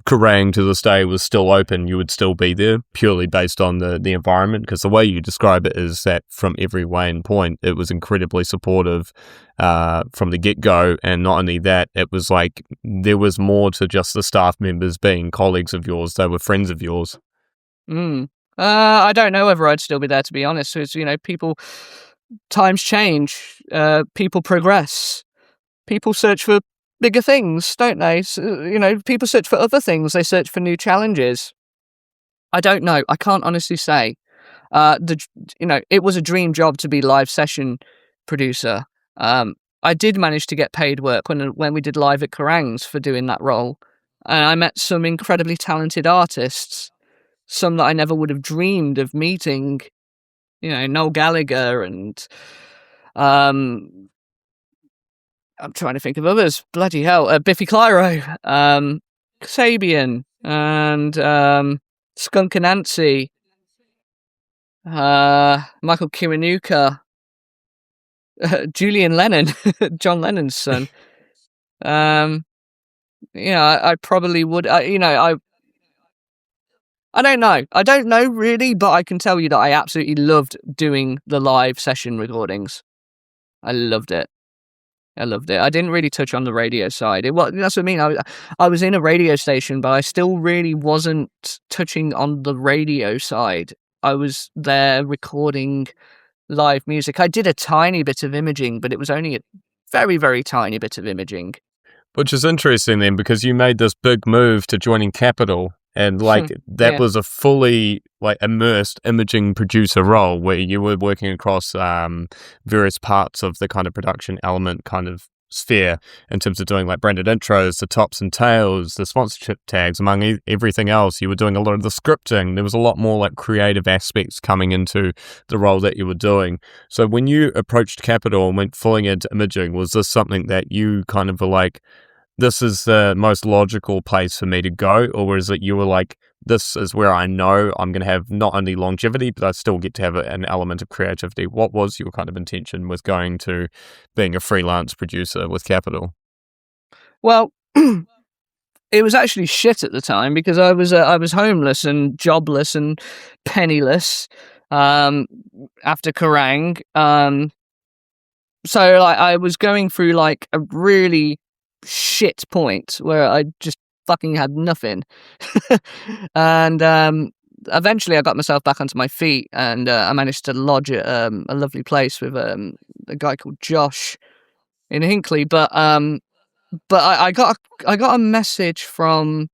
Kerrang to this day was still open, you would still be there purely based on the environment? Because the way you describe it is that from every way and point, it was incredibly supportive from the get-go. And not only that, it was like there was more to just the staff members being colleagues of yours. They were friends of yours. I don't know whether I'd still be there, to be honest. It's, times change, people progress, people search for bigger things, don't they? So, people search for other things. They search for new challenges. I don't know. I can't honestly say. It was a dream job to be live session producer. I did manage to get paid work when we did live at Kerrang's for doing that role, and I met some incredibly talented artists. Some that I never would have dreamed of meeting, Noel Gallagher and I'm trying to think of others. Bloody hell, Biffy Clyro, Sabian, and Skunk Anansi, Michael Kiwanuka, Julian Lennon, John Lennon's son. I probably would. I don't know. I don't know really, but I can tell you that I absolutely loved doing the live session recordings. I loved it. I didn't really touch on the radio side. That's what I mean. I was in a radio station, but I still really wasn't touching on the radio side. I was there recording live music. I did a tiny bit of imaging, but it was only a very, very tiny bit of imaging. Which is interesting then, because you made this big move to joining Capitol. And that was a fully immersed imaging producer role where you were working across various parts of the kind of production element kind of sphere in terms of doing branded intros, the tops and tails, the sponsorship tags, among everything else. You were doing a lot of the scripting. There was a lot more creative aspects coming into the role that you were doing. So when you approached Capitol and went fully into imaging, was this something that you kind of were like, this is the most logical place for me to go? Or is it you were like, this is where I know I'm going to have not only longevity, but I still get to have an element of creativity? What was your kind of intention with going to being a freelance producer with Capitol? Well, it was actually shit at the time because I was homeless and jobless and penniless after Kerrang. So I was going through a really shit point where I just fucking had nothing. And eventually I got myself back onto my feet, and I managed to lodge at a lovely place with a guy called Josh in Hinckley. But I got a message from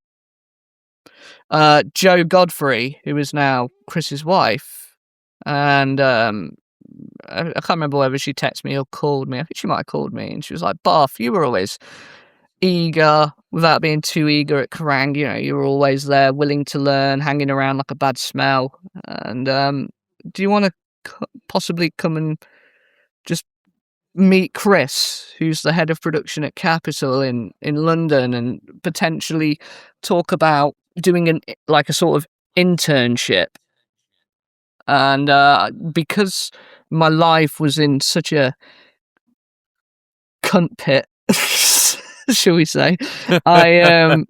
Jo Godfrey, who is now Chris's wife, and I can't remember whether she texted me or called me. I think she might have called me, and she was like, Boff, you were always eager without being too eager at Kerrang. You were always there, willing to learn, hanging around like a bad smell. And do you want to possibly come and just meet Chris, who's the head of production at Capitol in London, and potentially talk about doing a sort of internship. And because my life was in such a cunt pit, shall we say, I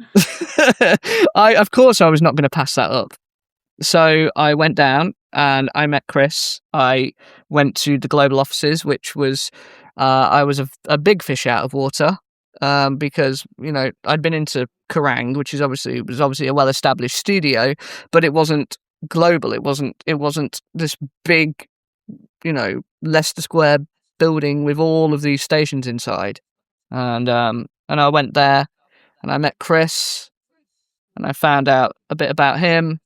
of course I was not going to pass that up. So I went down and I met Chris. I went to the global offices, which was I was a big fish out of water, because I'd been into Kerrang, which was obviously a well-established studio, but it wasn't global. It wasn't this big, Leicester Square building with all of these stations inside. And I went there and I met Chris and I found out a bit about him.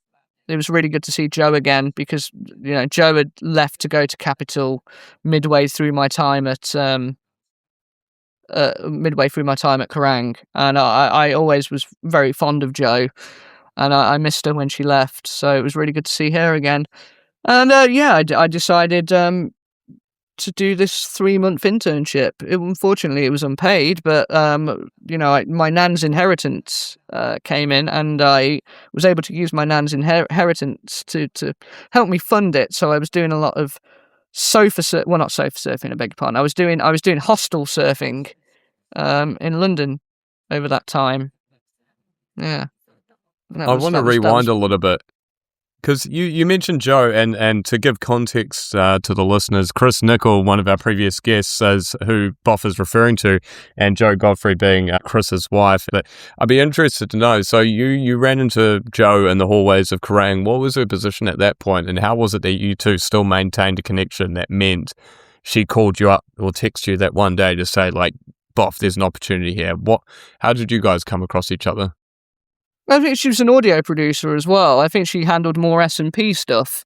It was really good to see Joe again because, Joe had left to go to Capital midway through my time at Kerrang, and I always was very fond of Joe, and I missed her when she left, so it was really good to see her again. And I decided to do this 3-month internship. Unfortunately, it was unpaid, but my nan's inheritance came in, and I was able to use my nan's inheritance to help me fund it. So I was doing a lot of not sofa surfing, I beg your pardon. I was doing hostel surfing in London over that time. Yeah. I want to rewind a little bit. Because you mentioned Joe, and to give context to the listeners, Chris Nichol, one of our previous guests, is who Boff is referring to, and Joe Godfrey being Chris's wife. But I'd be interested to know, so you ran into Joe in the hallways of Kerrang. What was her position at that point, and how was it that you two still maintained a connection that meant she called you up or texted you that one day to say, like, Boff, there's an opportunity here? How did you guys come across each other? I think she was an audio producer as well. I think she handled more S&P stuff.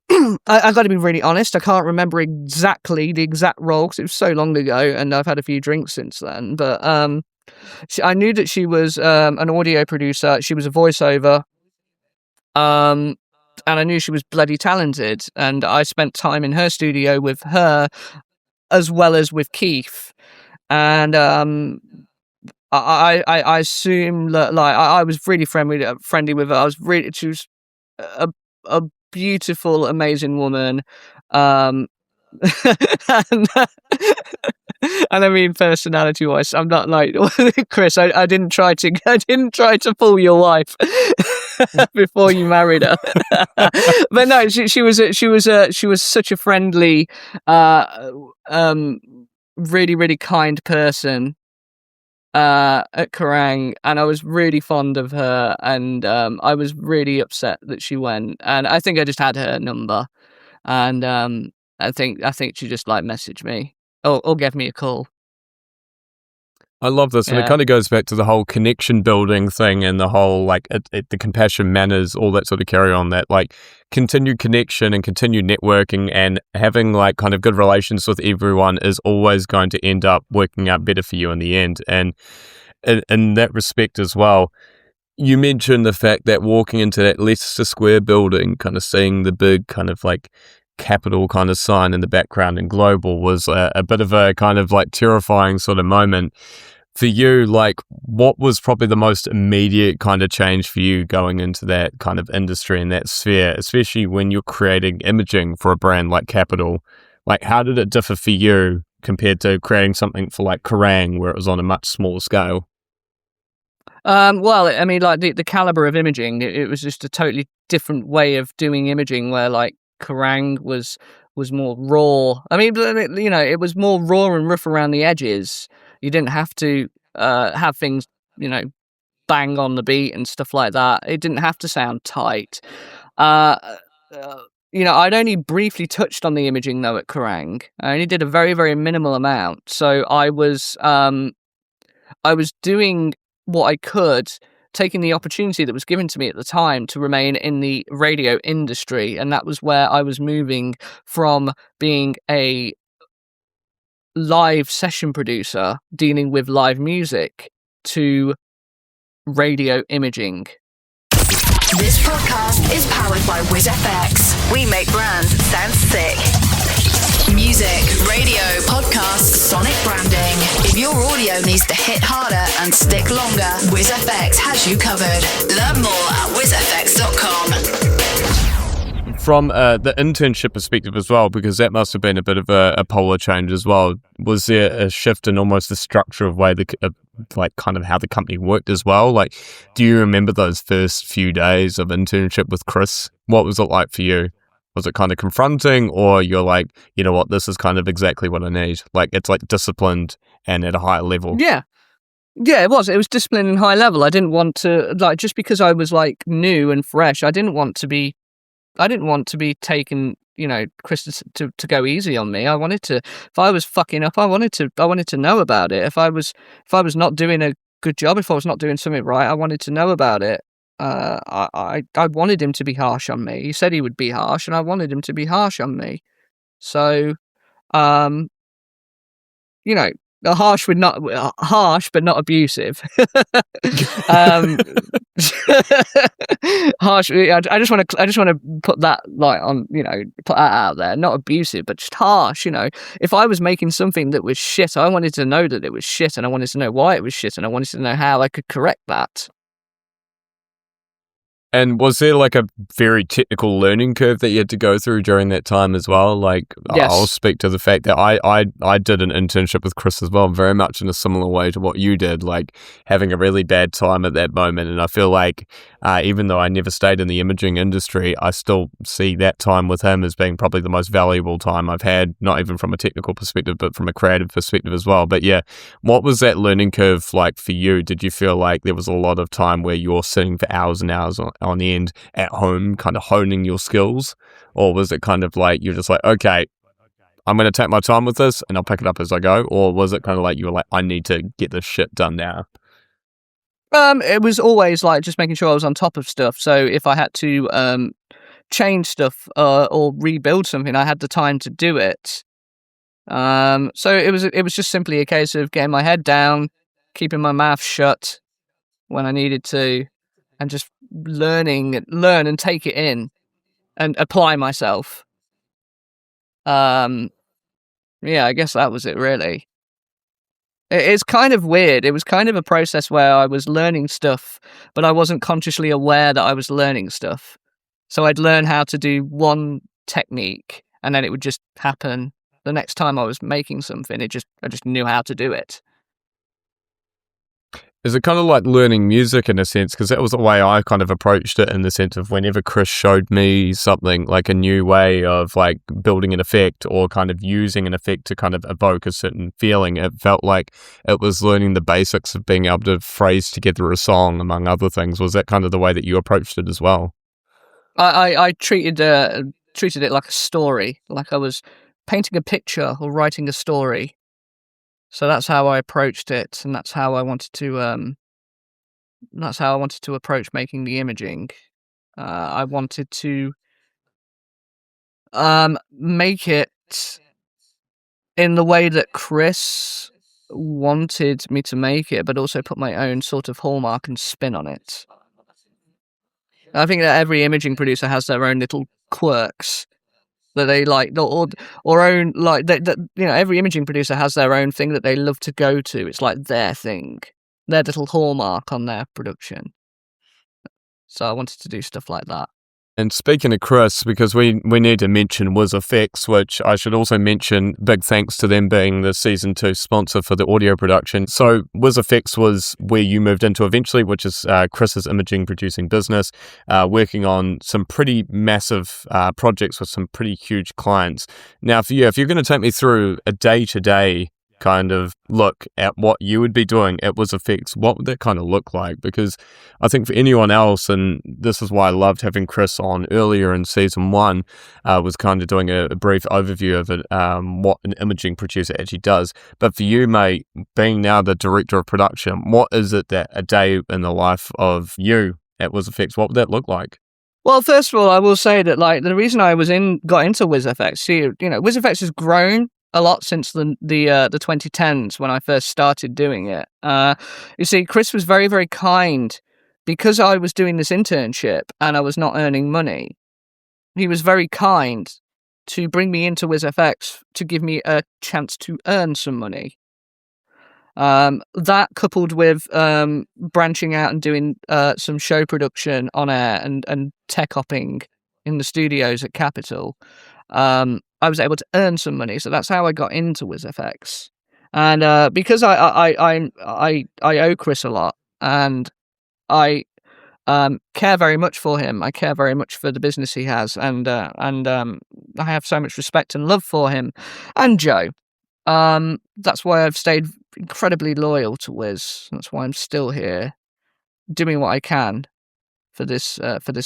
I got to be really honest. I can't remember exactly the exact role because it was so long ago, and I've had a few drinks since then. But I knew that she was an audio producer. She was a voiceover, and I knew she was bloody talented. And I spent time in her studio with her, as well as with Keith. And I assume that I was really friendly with her. She was a beautiful, amazing woman, and I mean personality-wise, I'm not like Chris. I didn't try to fool your wife before you married her. But no, she was such a friendly, really, really kind person at Kerrang, and I was really fond of her, and I was really upset that she went, and I think I just had her number, and I think she just messaged me or gave me a call. I love this, and it kind of goes back to the whole connection building thing and the whole the compassion manners, all that sort of carry on, that continued connection and continued networking and having kind of good relations with everyone is always going to end up working out better for you in the end. And in that respect as well, you mentioned the fact that walking into that Leicester Square building, kind of seeing the big kind of Capital kind of sign in the background and global was a bit of a kind of terrifying sort of moment for you. What was probably the most immediate kind of change for you going into that kind of industry and that sphere, especially when you're creating imaging for a brand like Capital? How did it differ for you compared to creating something for Kerrang, where it was on a much smaller scale? Well, I mean, the caliber of imaging, it was just a totally different way of doing imaging, where Kerrang was more raw. I mean, it was more raw and rough around the edges. You didn't have to have things, bang on the beat and stuff like that. It didn't have to sound tight. I'd only briefly touched on the imaging though at Kerrang. I only did a very, very minimal amount. So I was doing what I could, taking the opportunity that was given to me at the time to remain in the radio industry. And that was where I was moving from being a live session producer dealing with live music to radio imaging. This podcast is powered by WIZZFX. We make brands sound sick. Music, radio, podcasts, sonic branding. If your audio needs to hit harder and stick longer, WIZZFX has you covered. Learn more at WIZZFX.com. From the internship perspective as well, because that must have been a bit of a polar change as well. Was there a shift in almost the structure of way like kind of how the company worked as well? Like, do you remember those first few days of internship with Chris? What was it like for you? Was it kind of confronting, or you're like, you know what, this is kind of exactly what I need? Like, it's like disciplined and at a higher level. Yeah, it was. It was disciplined and high level. I didn't want to, like, just because I was like new and fresh, I didn't want to be taken, Chris, to go easy on me. I wanted to, if I was fucking up, I wanted to know about it. If I was not doing a good job, if I was not doing something right, I wanted to know about it. I wanted him to be harsh on me. He said he would be harsh, and I wanted him to be harsh on me. So, harsh but not abusive. Harsh. I just want to put that put that out there. Not abusive, but just harsh. If I was making something that was shit, I wanted to know that it was shit, and I wanted to know why it was shit, and I wanted to know how I could correct that. And was there like a very technical learning curve that you had to go through during that time as well? Like, yes. I'll speak to the fact that I did an internship with Chris as well, very much in a similar way to what you did, like having a really bad time at that moment. And I feel like even though I never stayed in the imaging industry, I still see that time with him as being probably the most valuable time I've had, not even from a technical perspective, but from a creative perspective as well. But yeah, what was that learning curve like for you? Did you feel like there was a lot of time where you're sitting for hours and hours on the end at home, kind of honing your skills? Or was it kind of like you're just like, okay, I'm going to take my time with this and I'll pick it up as I go? Or was it kind of like you were like, I need to get this shit done now? It was always like just making sure I was on top of stuff. So if I had to change stuff or rebuild something, I had the time to do it. So it was just simply a case of getting my head down, keeping my mouth shut when I needed to, and just learn and take it in and apply myself. I guess that was it really. It's kind of weird. It was kind of a process where I was learning stuff, but I wasn't consciously aware that I was learning stuff. So I'd learn how to do one technique, and then it would just happen. The next time I was making something, I just knew how to do it. Is it kind of like learning music in a sense? Because that was the way I kind of approached it, in the sense of whenever Chris showed me something like a new way of like building an effect or kind of using an effect to kind of evoke a certain feeling, it felt like it was learning the basics of being able to phrase together a song, among other things. Was that kind of the way that you approached it as well? I treated it like a story, like I was painting a picture or writing a story. So that's how I approached it, and that's how I wanted to approach making the imaging. I wanted to make it in the way that Chris wanted me to make it, but also put my own sort of hallmark and spin on it. I think that every imaging producer has their own little quirks that they like, or own, like that. Every imaging producer has their own thing that they love to go to. It's like their thing, their little hallmark on their production. So I wanted to do stuff like that. And speaking of Chris, because we need to mention WIZZFX, which I should also mention, big thanks to them being the Season 2 sponsor for the audio production. So WIZZFX was where you moved into eventually, which is Chris's imaging producing business, working on some pretty massive projects with some pretty huge clients. Now, for you, if you're going to take me through a day-to-day kind of look at what you would be doing at WIZZFX, what would that kind of look like? Because I think for anyone else, and this is why I loved having Chris on earlier in Season 1, was kind of doing a brief overview of it, what an imaging producer actually does. But for you, mate, being now the director of production, what is it that a day in the life of you at WIZZFX, what would that look like? Well, first of all, I will say that like the reason I got into WIZZFX, WIZZFX has grown a lot since the 2010s when I first started doing it. You see, Chris was very, very kind because I was doing this internship and I was not earning money. He was very kind to bring me into WIZZFX to give me a chance to earn some money. That coupled with branching out and doing some show production on air and tech hopping in the studios at Capitol, I was able to earn some money. So that's how I got into WIZZFX. And because I owe Chris a lot, and I care very much for him. I care very much for the business he has, and I have so much respect and love for him and Joe. That's why I've stayed incredibly loyal to Wiz. That's why I'm still here, doing what I can for this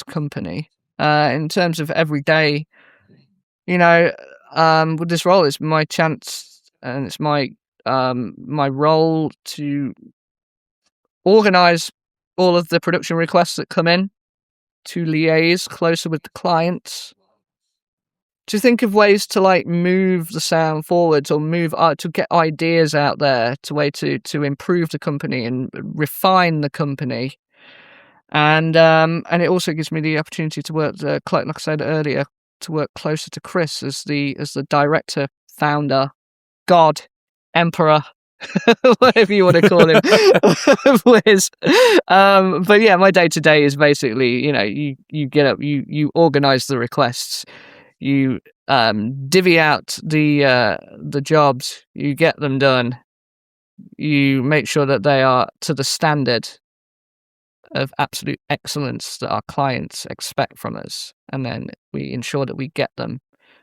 company. In terms of every day, with this role, it's my chance and it's my role to organize all of the production requests that come in, to liaise closer with the clients, to think of ways to move the sound forwards or move to get ideas out there, to improve the company and refine the company, and it also gives me the opportunity to work, like I said earlier, to work closer to Chris as the director, founder, God, emperor, whatever you want to call him, Wiz. But yeah, my day to day is basically, you get up, you organize the requests, you divvy out the jobs, you get them done, you make sure that they are to the standard of absolute excellence that our clients expect from us, and then we ensure that we get them.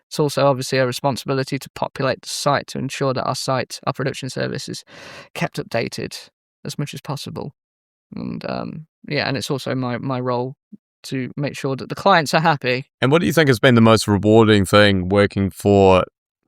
It's also obviously a responsibility to populate the site, to ensure that our production service is kept updated as much as possible. And and it's also my role to make sure that the clients are happy. And what do you think has been the most rewarding thing working for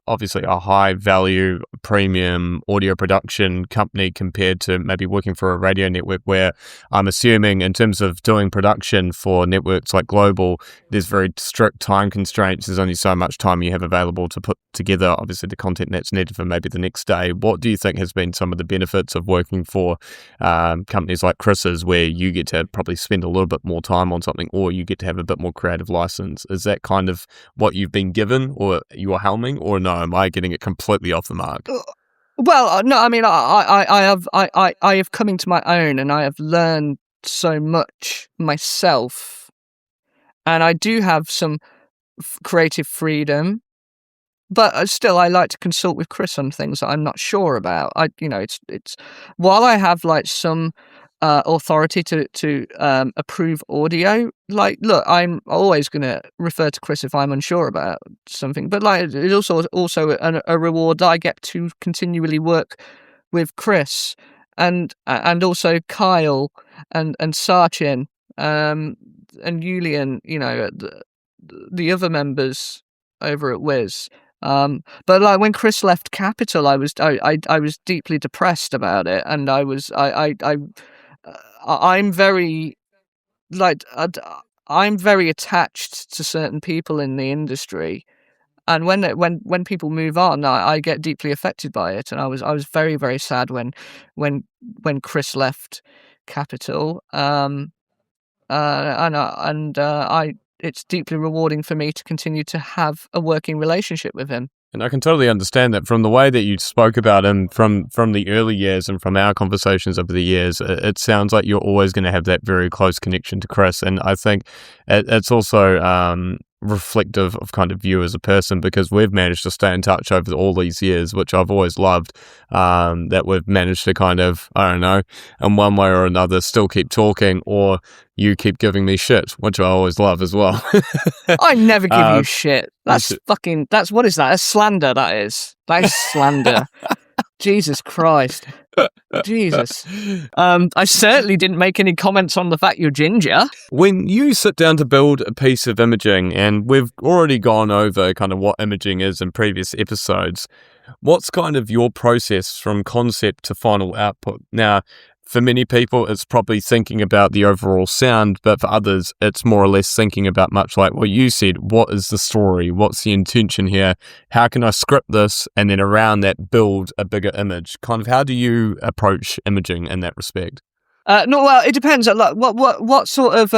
obviously a high value premium audio production company compared to maybe working for a radio network, where I'm assuming in terms of doing production for networks like Global, there's very strict time constraints. There's only so much time you have available to put together obviously the content that's needed for maybe the next day. What do you think has been some of the benefits of working for companies like Chris's, where you get to probably spend a little bit more time on something, or you get to have a bit more creative license? Is that kind of what you've been given, or you're helming, or no? Am I getting it completely off the mark? Well, no, I mean, I have come into my own, and I have learned so much myself, and I do have some creative freedom, but still, I like to consult with Chris on things that I'm not sure about. It's while I have some authority to approve audio. Look, I'm always going to refer to Chris if I'm unsure about something. But it's also a reward that I get to continually work with Chris and also Kyle and Sachin and Julian. The other members over at Wiz. But when Chris left Capitol, I was deeply depressed about it, and I'm very attached to certain people in the industry, and when people move on, I get deeply affected by it, and I was very, very sad when Chris left Capitol, it's deeply rewarding for me to continue to have a working relationship with him. And I can totally understand that from the way that you spoke about him from the early years and from our conversations over the years. It sounds like you're always going to have that very close connection to Chris. And I think it's also reflective of kind of you as a person, because we've managed to stay in touch over all these years, which I've always loved, that we've managed to kind of, I don't know, in one way or another still keep talking, or you keep giving me shit, which I always love as well. I never give you shit. That's what is that? That's slander, that is. That is slander. Jesus Christ. Jesus. I certainly didn't make any comments on the fact you're ginger. When you sit down to build a piece of imaging, and we've already gone over kind of what imaging is in previous episodes, what's kind of your process from concept to final output? Now, for many people, it's probably thinking about the overall sound, but for others, it's more or less thinking about, much like what you said, what is the story? What's the intention here? How can I script this? And then around that, build a bigger image. Kind of how do you approach imaging in that respect? No, well, it depends. What sort of?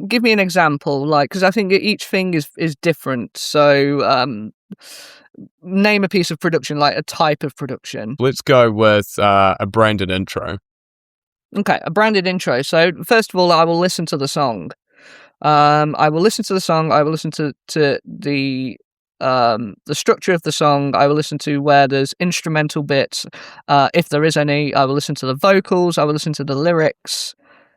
Give me an example, because I think each thing is different. So, name a piece of production, like a type of production. Let's go with a branded intro. Okay, a branded intro. So first of all, I will listen to the song. I will listen to the song. I will listen to the structure of the song. I will listen to where there's instrumental bits, if there is any. I will listen to the vocals. I will listen to the lyrics.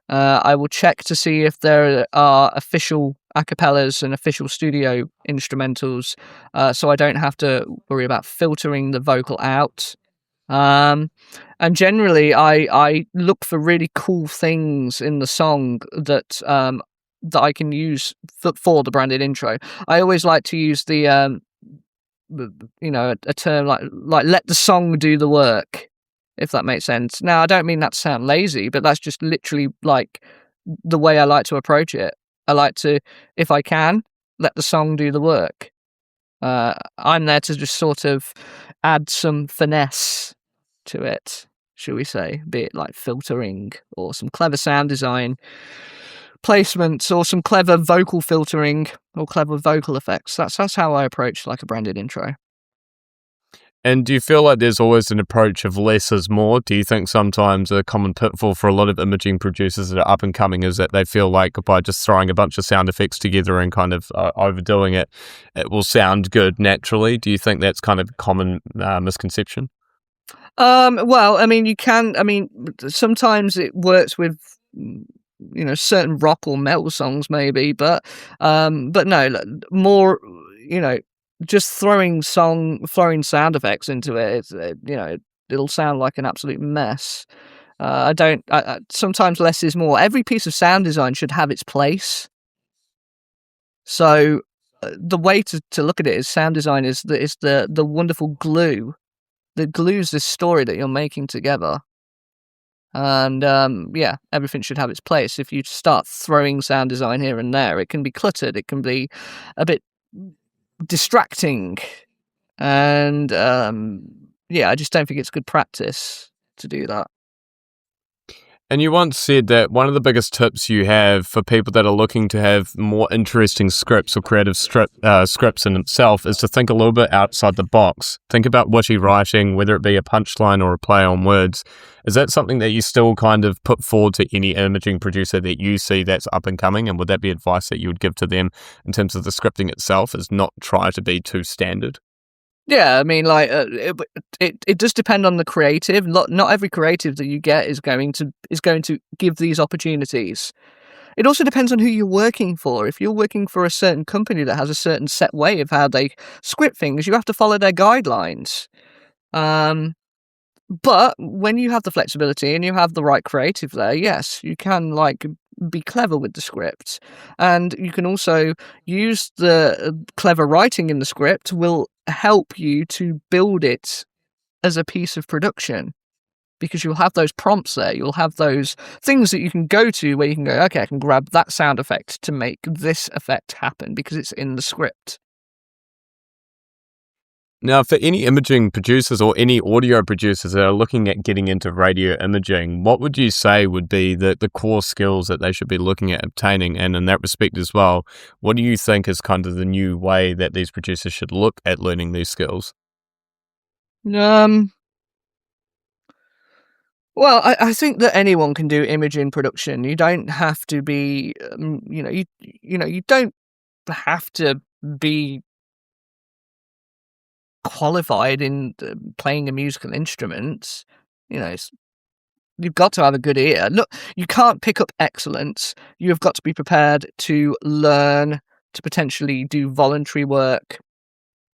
I will check to see if there are official acapellas and official studio instrumentals, so I don't have to worry about filtering the vocal out. And generally, I look for really cool things in the song that I can use for the branded intro. I always like to use the a term like let the song do the work, if that makes sense. Now, I don't mean that to sound lazy, but that's just literally like the way I like to approach it. I like to, if I can, let the song do the work. I'm there to just sort of add some finesse to it, shall we say, be it like filtering or some clever sound design placements or some clever vocal filtering or clever vocal effects. That's how I approach like a branded intro. And do you feel like there's always an approach of less is more? Do you think sometimes a common pitfall for a lot of imaging producers that are up and coming is that they feel like by just throwing a bunch of sound effects together and kind of overdoing it, it will sound good naturally? Do you think that's kind of a common misconception? Well, I mean, sometimes it works with, certain rock or metal songs maybe, but no, more, just throwing sound effects into it, it'll sound like an absolute mess. Sometimes less is more. Every piece of sound design should have its place. So the way to look at it is sound design is the wonderful glue that glues this story that you're making together. And everything should have its place. If you start throwing sound design here and there, it can be cluttered, it can be a bit distracting, and I just don't think it's good practice to do that. And you once said that one of the biggest tips you have for people that are looking to have more interesting scripts or creative scripts in itself is to think a little bit outside the box. Think about witty writing, whether it be a punchline or a play on words. Is that something that you still kind of put forward to any imaging producer that you see that's up and coming? And would that be advice that you would give to them in terms of the scripting itself, is not try to be too standard? Yeah, I mean, like it does depend on the creative. Not every creative that you get is going to give these opportunities. It also depends on who you're working for. If you're working for a certain company that has a certain set way of how they script things, you have to follow their guidelines. But when you have the flexibility and you have the right creative there, yes, you can be clever with the script, and you can also use the clever writing in the script will help you to build it as a piece of production, because you'll have those prompts there. You'll have those things that you can go to where you can go, okay, I can grab that sound effect to make this effect happen because it's in the script. Now, for any imaging producers or any audio producers that are looking at getting into radio imaging, what would you say would be the core skills that they should be looking at obtaining? And in that respect as well, what do you think is kind of the new way that these producers should look at learning these skills? Well, I think that anyone can do imaging production. You don't have to be, you don't have to be qualified in playing a musical instrument. You've got to have a good ear. Look, you can't pick up excellence. You have got to be prepared to learn, to potentially do voluntary work.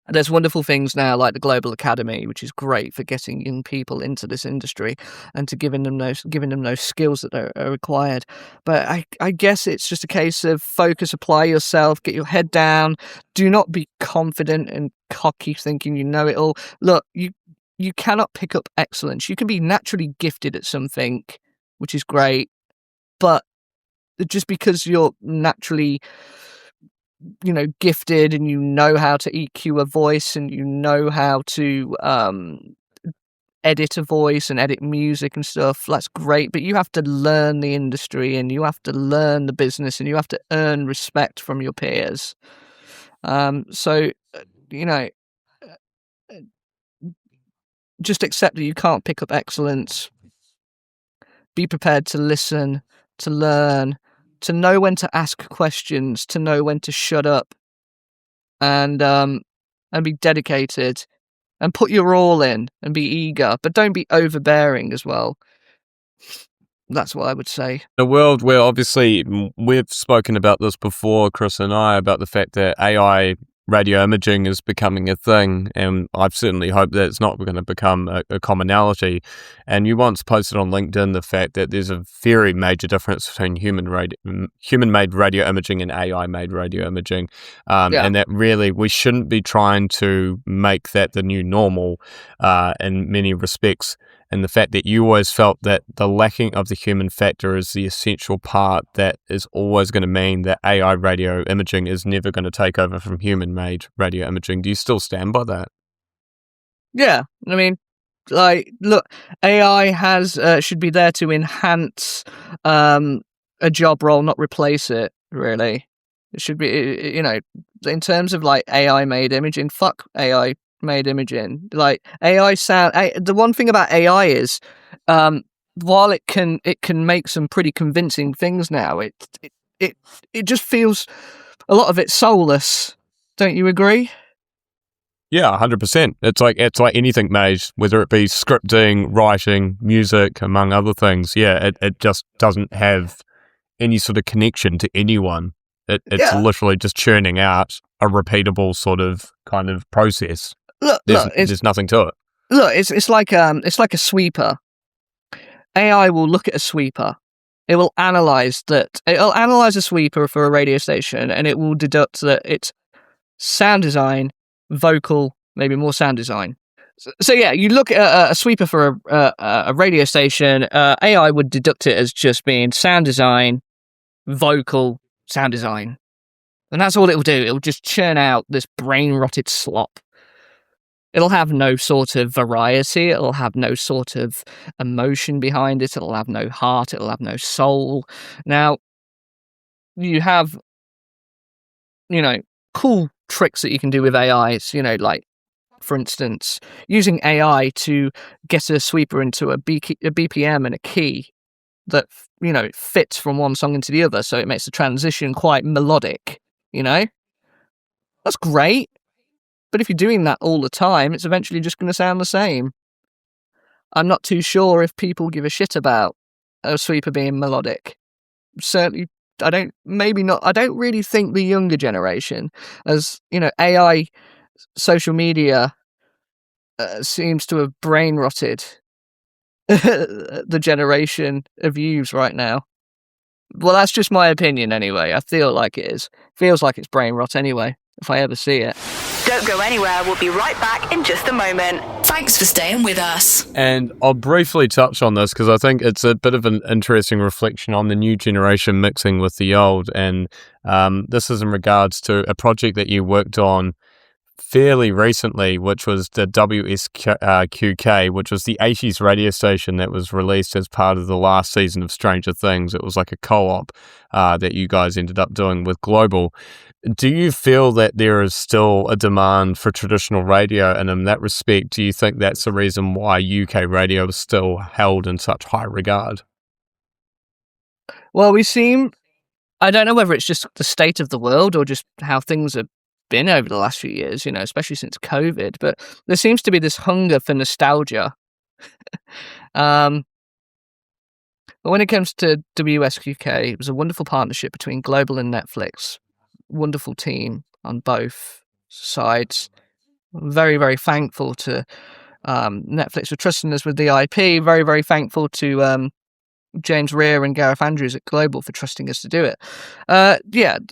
And there's wonderful things now like the Global Academy, which is great for getting young people into this industry and to giving them those skills that are required. But I guess it's just a case of focus, apply yourself, get your head down. Do not be confident and cocky thinking you know it all. Look, you cannot pick up excellence. You can be naturally gifted at something, which is great, but just because you're naturally gifted and you know how to EQ a voice and you know how to edit a voice and edit music and stuff, that's great, but you have to learn the industry and you have to learn the business and you have to earn respect from your peers. So just accept that you can't pick up excellence. Be prepared to listen, to learn, to know when to ask questions, to know when to shut up, and be dedicated, and put your all in, and be eager, but don't be overbearing as well. That's what I would say. In a world where obviously we've spoken about this before, Chris and I, about the fact that AI radio imaging is becoming a thing, and I've certainly hoped that it's not going to become a commonality. And you once posted on LinkedIn the fact that there's a very major difference between human-made radio imaging and AI-made radio imaging, and that really we shouldn't be trying to make that the new normal in many respects. And the fact that you always felt that the lacking of the human factor is the essential part that is always going to mean that AI radio imaging is never going to take over from human-made radio imaging. Do you still stand by that? Yeah, I mean, like, look, AI should be there to enhance a job role, not replace it, really. It should be, in terms of, like, AI-made imaging, fuck AI-made imaging. Like, the one thing about AI is, while it can make some pretty convincing things now, it just feels a lot of it soulless. Don't you agree? Yeah, 100%. It's like anything made, whether it be scripting, writing, music, among other things. Yeah, it just doesn't have any sort of connection to anyone. It's literally just churning out a repeatable sort of kind of process. There's nothing to it. Look, it's like a sweeper. AI will look at a sweeper. It'll analyze a sweeper for a radio station, and it will deduct that it's sound design, vocal, maybe more sound design. So yeah, you look at a sweeper for a radio station. AI would deduct it as just being sound design, vocal, sound design, and that's all it will do. It will just churn out this brain-rotted slop. It'll have no sort of variety. It'll have no sort of emotion behind it. It'll have no heart. It'll have no soul. Now, you have, cool tricks that you can do with AIs, like, for instance, using AI to get a sweeper into a BPM and a key that, fits from one song into the other, so it makes the transition quite melodic, That's great. But if you're doing that all the time, it's eventually just going to sound the same. I'm not too sure if people give a shit about a sweeper being melodic. Certainly, I don't really think the younger generation, as, AI, social media seems to have brain rotted the generation of youths right now. Well, that's just my opinion anyway. I feel like it is. Feels like it's brain rot anyway, if I ever see it. Don't go anywhere. We'll be right back in just a moment. Thanks for staying with us. And I'll briefly touch on this because I think it's a bit of an interesting reflection on the new generation mixing with the old. And this is in regards to a project that you worked on fairly recently, which was the WIZZFX, which was the 80s radio station that was released as part of the last season of Stranger Things. It was like a co-op that you guys ended up doing with Global. Do you feel that there is still a demand for traditional radio? And in that respect, do you think that's the reason why UK radio is still held in such high regard? Well, I don't know whether it's just the state of the world or just how things have been over the last few years, especially since COVID, but there seems to be this hunger for nostalgia. But when it comes to WIZZFX, it was a wonderful partnership between Global and Netflix. Wonderful team on both sides. Very, very thankful to Netflix for trusting us with the IP. Very, very thankful to James Rear and Gareth Andrews at Global for trusting us to do it. There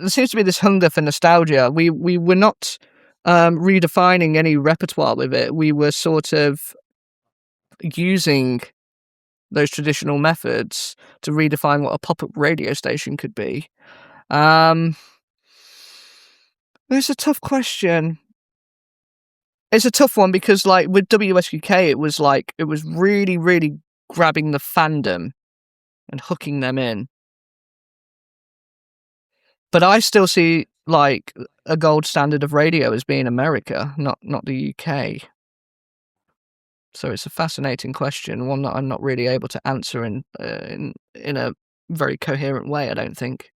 seems to be this hunger for nostalgia. We were not redefining any repertoire with it. We were sort of using those traditional methods to redefine what a pop-up radio station could be. It's a tough question. It's a tough one because, like, with WIZZFX, it was really, really grabbing the fandom and hooking them in. But I still see, like, a gold standard of radio as being America, not the UK. So it's a fascinating question, one that I'm not really able to answer in a very coherent way, I don't think.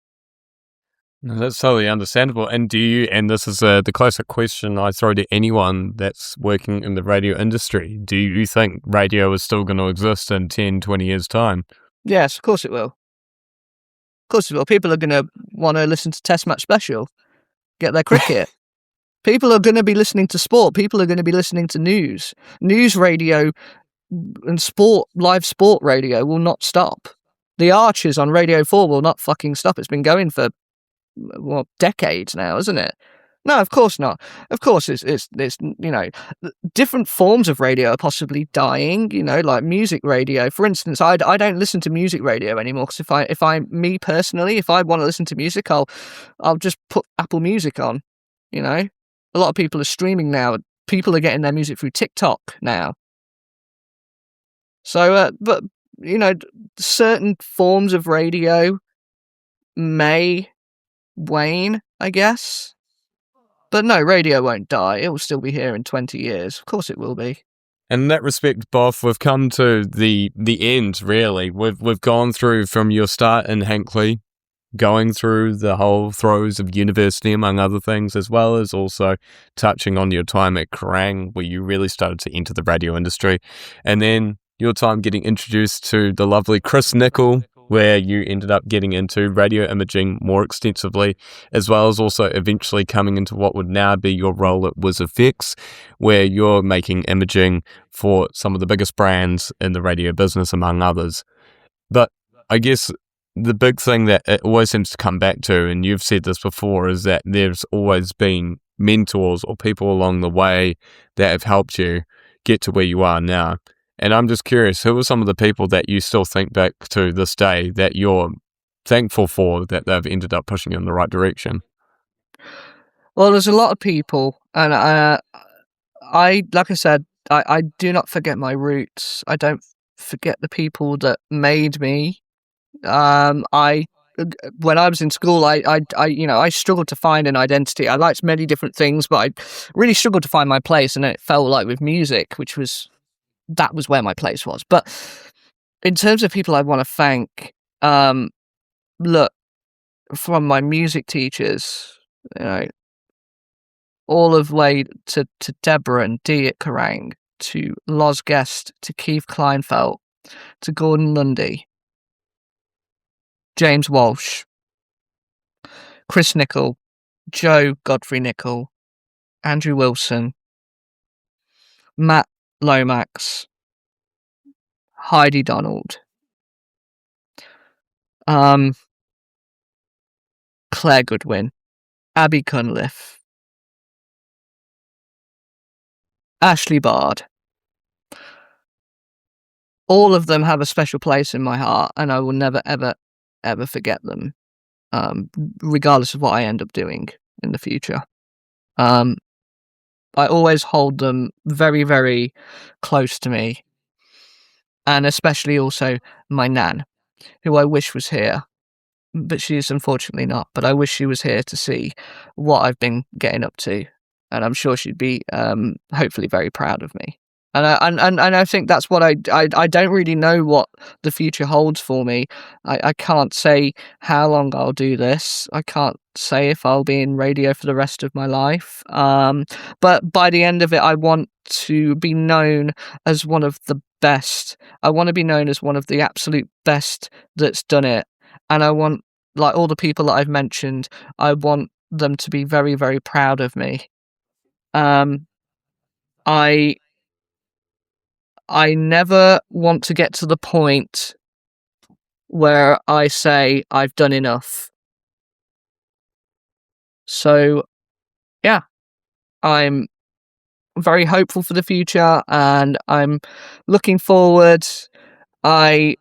No, that's totally understandable. And and this is the classic question I throw to anyone that's working in the radio industry, do you think radio is still going to exist in 10, 20 years' time? Yes, of course it will. Of course it will. People are going to want to listen to Test Match Special, get their cricket. People are going to be listening to sport. People are going to be listening to news. News radio and live sport radio will not stop. The Archers on Radio 4 will not fucking stop. It's been going for, decades now, isn't it? No, of course not. Of course, it's different forms of radio are possibly dying. Like music radio, for instance. I don't listen to music radio anymore because if I want to listen to music, I'll just put Apple Music on. A lot of people are streaming now. People are getting their music through TikTok now. So, but certain forms of radio may wane, I guess. But no, radio won't die. It will still be here in 20 years. Of course it will be. And in that respect, Boff, we've come to the end, really. We've gone through from your start in Hinckley, going through the whole throes of university, among other things, as well as also touching on your time at Kerrang, where you really started to enter the radio industry. And then your time getting introduced to the lovely Chris Nichol, where you ended up getting into radio imaging more extensively, as well as also eventually coming into what would now be your role at WIZZFX, where you're making imaging for some of the biggest brands in the radio business, among others. But I guess the big thing that it always seems to come back to, and you've said this before, is that there's always been mentors or people along the way that have helped you get to where you are now. And I'm just curious, who are some of the people that you still think back to this day that you're thankful for that they've ended up pushing you in the right direction? Well, there's a lot of people, and like I said, I do not forget my roots. I don't forget the people that made me. When I was in school, I struggled to find an identity. I liked many different things, but I really struggled to find my place, and it felt like with music, that was where my place was. But in terms of people I want to thank, look, from my music teachers, all of the way to Deborah and Dee at Kerrang, to Loz Guest, to Keith Kleinfeld, to Gordon Lundy, James Walsh, Chris Nichol, Joe Godfrey Nichol, Andrew Wilson, Matt Lomax, Heidi Donald, Claire Goodwin, Abby Cunliffe, Ashley Bard. All of them have a special place in my heart, and I will never, ever, ever forget them, regardless of what I end up doing in the future. I always hold them very, very close to me, and especially also my nan, who I wish was here, but she is unfortunately not. But I wish she was here to see what I've been getting up to, and I'm sure she'd be hopefully very proud of me. And I think that's what I don't really know what the future holds for me. I can't say how long I'll do this. I can't say if I'll be in radio for the rest of my life. But by the end of it, I want to be known as one of the best. I want to be known as one of the absolute best that's done it. And I want, like all the people that I've mentioned, I want them to be very, very proud of me. I never want to get to the point where I say I've done enough. So, yeah, I'm very hopeful for the future, and I'm looking forward. I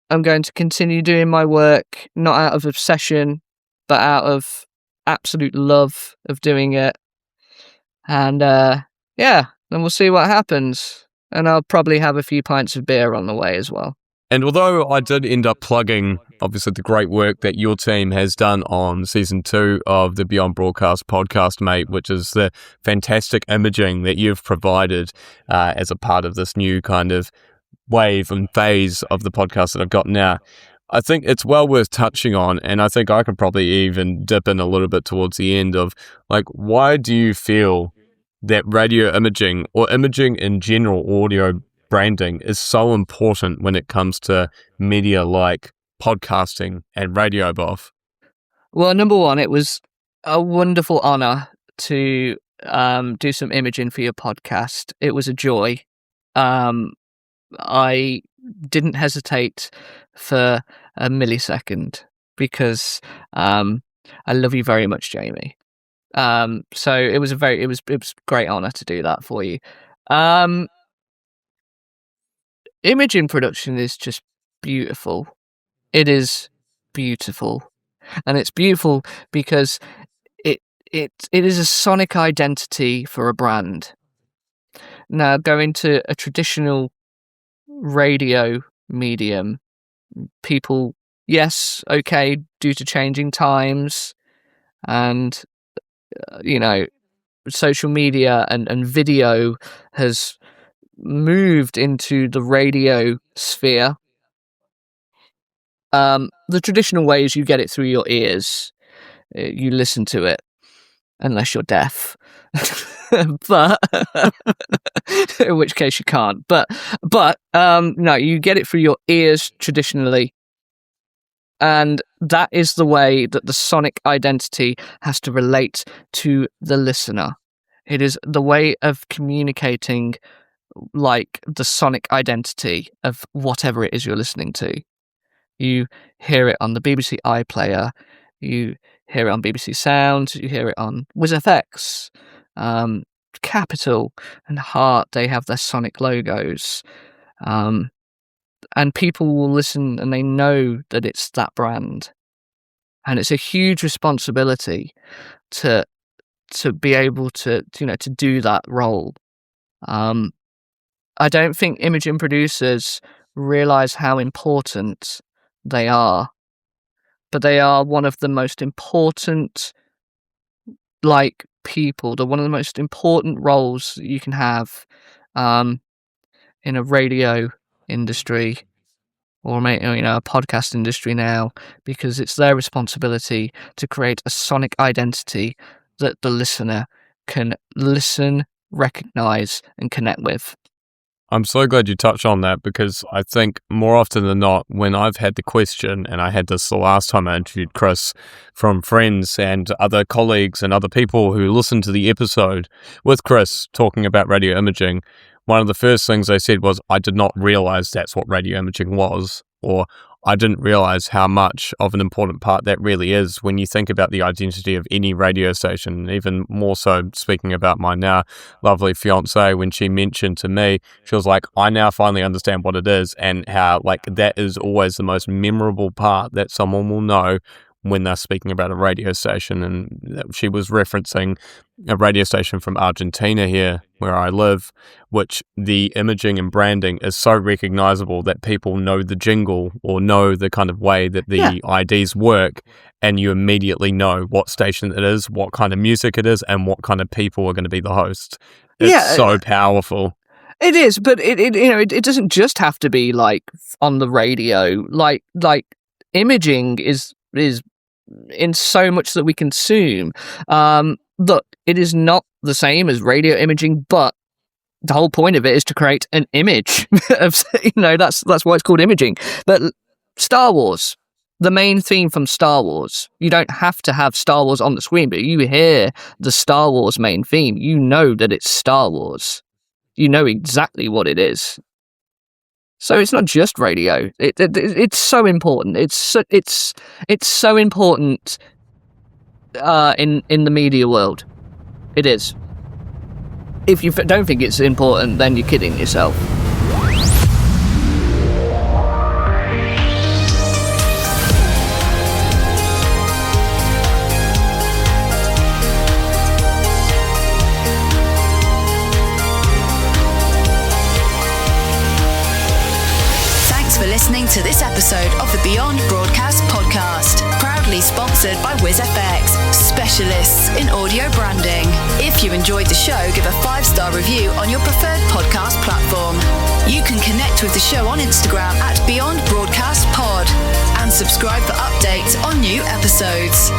am going to continue doing my work, not out of obsession, but out of absolute love of doing it. And, then we'll see what happens. And I'll probably have a few pints of beer on the way as well. And although I did end up plugging, obviously, the great work that your team has done on season 2 of the Beyond Broadcast podcast, mate, which is the fantastic imaging that you've provided as a part of this new kind of wave and phase of the podcast that I've got now, I think it's well worth touching on, and I think I could probably even dip in a little bit towards the end of, like, why do you feel that radio imaging, or imaging in general, audio branding, is so important when it comes to media like podcasting and radio, Boff? Well, number one, it was a wonderful honor to do some imaging for your podcast. It was a joy. I didn't hesitate for a millisecond because I love you very much, Jamie. So it was it was a great honor to do that for you. Imaging production is just beautiful. It is beautiful, and it's beautiful because it is a sonic identity for a brand. Now, going to a traditional radio medium, people, yes, okay, due to changing times and social media and video has moved into the radio sphere. The traditional way is you get it through your ears, you listen to it, unless you're deaf. But in which case you can't. But no, you get it through your ears traditionally, and that is the way that the sonic identity has to relate to the listener. It is the way of communicating, like, the sonic identity of whatever it is you're listening to. You hear it on the BBC iPlayer, you hear it on BBC Sound, you hear it on WIZZFX, Capital and Heart. They have their sonic logos, and people will listen and they know that it's that brand, and it's a huge responsibility to be able to do that role. I don't think imaging producers realize how important they are, but they are one of the most important, people. They're one of the most important roles that you can have in a radio industry, or a podcast industry now, because it's their responsibility to create a sonic identity that the listener can listen, recognize, and connect with. I'm so glad you touched on that, because I think more often than not, when I've had the question, and I had this the last time I interviewed Chris, from friends and other colleagues and other people who listened to the episode with Chris talking about radio imaging, one of the first things they said was, I did not realize that's what radio imaging was, or I didn't realize how much of an important part that really is when you think about the identity of any radio station. Even more so, speaking about my now lovely fiance, when she mentioned to me, she was like, I now finally understand what it is, and how that is always the most memorable part that someone will know when they're speaking about a radio station. And she was referencing a radio station from Argentina here where I live, which the imaging and branding is so recognizable that people know the jingle or know the kind of way that the IDs work, and you immediately know what station it is, what kind of music it is, and what kind of people are going to be the host. It's so powerful. It is, but it doesn't just have to be on the radio. Like imaging is in so much that we consume. Look, it is not the same as radio imaging, but the whole point of it is to create an image of, that's why it's called imaging. But Star Wars, the main theme from Star Wars, you don't have to have Star Wars on the screen, but you hear the Star Wars main theme, you know that it's Star Wars. You know exactly what it is. So it's not just radio. It's so important. It's so important in the media world. It is. If you don't think it's important, then you're kidding yourself. Listening to this episode of the Beyond Broadcast podcast, proudly sponsored by WIZZFX, specialists in audio branding. If you enjoyed the show, give a 5-star review on your preferred podcast platform. You can connect with the show on Instagram at Beyond Broadcast Pod and subscribe for updates on new episodes.